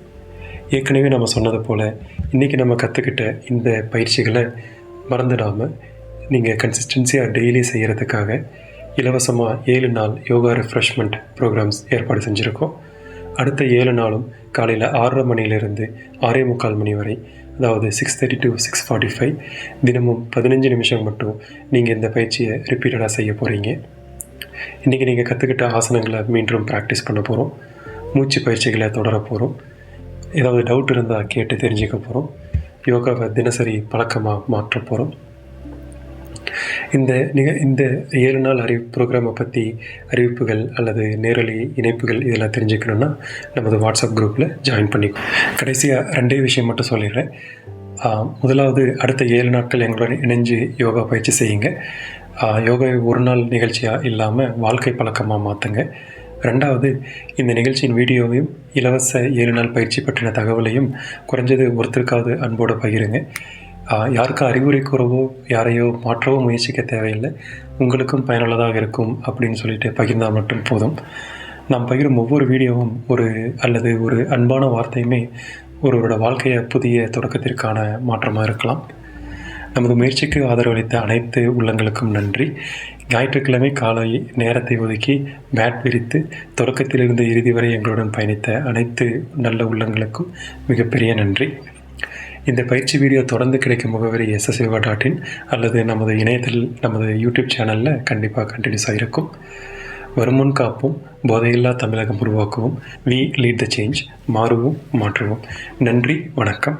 ஏற்கனவே நம்ம சொன்னது போல் இன்றைக்கி நம்ம கற்றுக்கிட்ட இந்த பயிற்சிகளை மறந்துடாமல் நீங்கள் கன்சிஸ்டன்சியாக டெய்லி செய்கிறதுக்காக இலவசமாக 7 நாள் யோகா ரெஃப்ரெஷ்மெண்ட் ப்ரோக்ராம்ஸ் ஏற்பாடு செஞ்சுருக்கோம். அடுத்த 7 நாளும் காலையில் 6:30 மணிலேருந்து 6:45 மணி வரை, அதாவது 6:30 to 6:45 தினமும் 15 நிமிஷம் மட்டும் நீங்கள் இந்த பயிற்சியை ரிப்பீட்டடாக செய்ய போகிறீங்க. இன்றைக்கி நீங்கள் கற்றுக்கிட்ட ஆசனங்களை மீண்டும் ப்ராக்டிஸ் பண்ண போகிறோம். மூச்சு பயிற்சிகளை தொடர போகிறோம். ஏதாவது டவுட் இருந்தால் கேட்டு தெரிஞ்சுக்க போகிறோம். யோகாவை தினசரி பழக்கமாக மாற்ற போகிறோம். இந்த 7 நாள் ப்ரோக்ராமை பற்றி அறிவிப்புகள் அல்லது நேரலை இணைப்புகள் இதெல்லாம் தெரிஞ்சுக்கணுன்னா நமது வாட்ஸ்அப் குரூப்பில் ஜாயின் பண்ணிக்கோ. கடைசியாக 2 விஷயம் மட்டும் சொல்லிடுறேன். முதலாவது, அடுத்த 7 நாட்கள் எங்களுடன் இணைஞ்சு யோகா பயிற்சி செய்யுங்க. யோகாவை ஒரு நாள் நிகழ்ச்சியாக இல்லாமல் வாழ்க்கை பழக்கமாக மாற்றுங்க. 2வது, இந்த நிகழ்ச்சியின் வீடியோவையும் இலவச 7 நாள் பயிற்சி பற்றின தகவலையும் குறைஞ்சது ஒருத்தருக்காவது அன்போடு பகிருங்க. யாருக்கும் அறிவுரை கூறவோ யாரையோ மாற்றவோ முயற்சிக்க தேவையில்லை. உங்களுக்கும் பயனுள்ளதாக இருக்கும் அப்படின்னு சொல்லிட்டு பகிர்ந்தால் மட்டும் போதும். நாம் பகிரும் ஒவ்வொரு வீடியோவும் ஒரு அன்பான வார்த்தையுமே ஒருவரோட வாழ்க்கையை புதிய தொடக்கத்திற்கான மாற்றமாக இருக்கலாம். நமது முயற்சிக்கு ஆதரவளித்த அனைத்து உள்ளங்களுக்கும் நன்றி. ஞாயிற்றுக்கிழமை காலை நேரத்தை ஒதுக்கி பேட் விரித்து தொடக்கத்திலிருந்து இறுதி வரை எங்களுடன் பயணித்த அனைத்து நல்ல உள்ளங்களுக்கும் மிகப்பெரிய நன்றி. இந்த பயிற்சி வீடியோ தொடர்ந்து கிடைக்கும் முகவரி ssyoga.in அல்லது நமது இணையத்தில் நமது யூடியூப் சேனலில் கண்டிப்பாக கண்டினியூஸாக இருக்கும். வருமுன் காப்போம், போதையில்லா தமிழகம் உருவாக்குவோம். We lead the change. மாறுவோம், மாற்றுவோம். நன்றி, வணக்கம்.